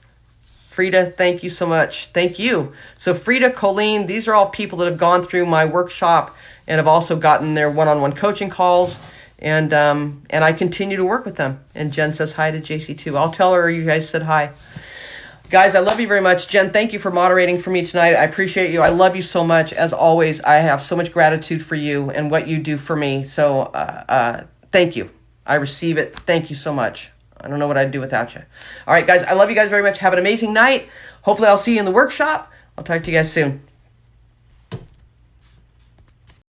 Frida, thank you so much. Thank you. So Frida, Colleen, these are all people that have gone through my workshop and have also gotten their one-on-one coaching calls. And I continue to work with them. And Jen says hi to JC too. I'll tell her you guys said hi. Guys, I love you very much. Jen, thank you for moderating for me tonight. I appreciate you. I love you so much. As always, I have so much gratitude for you and what you do for me. So thank you. I receive it. Thank you so much. I don't know what I'd do without you. All right, guys, I love you guys very much. Have an amazing night. Hopefully I'll see you in the workshop. I'll talk to you guys soon.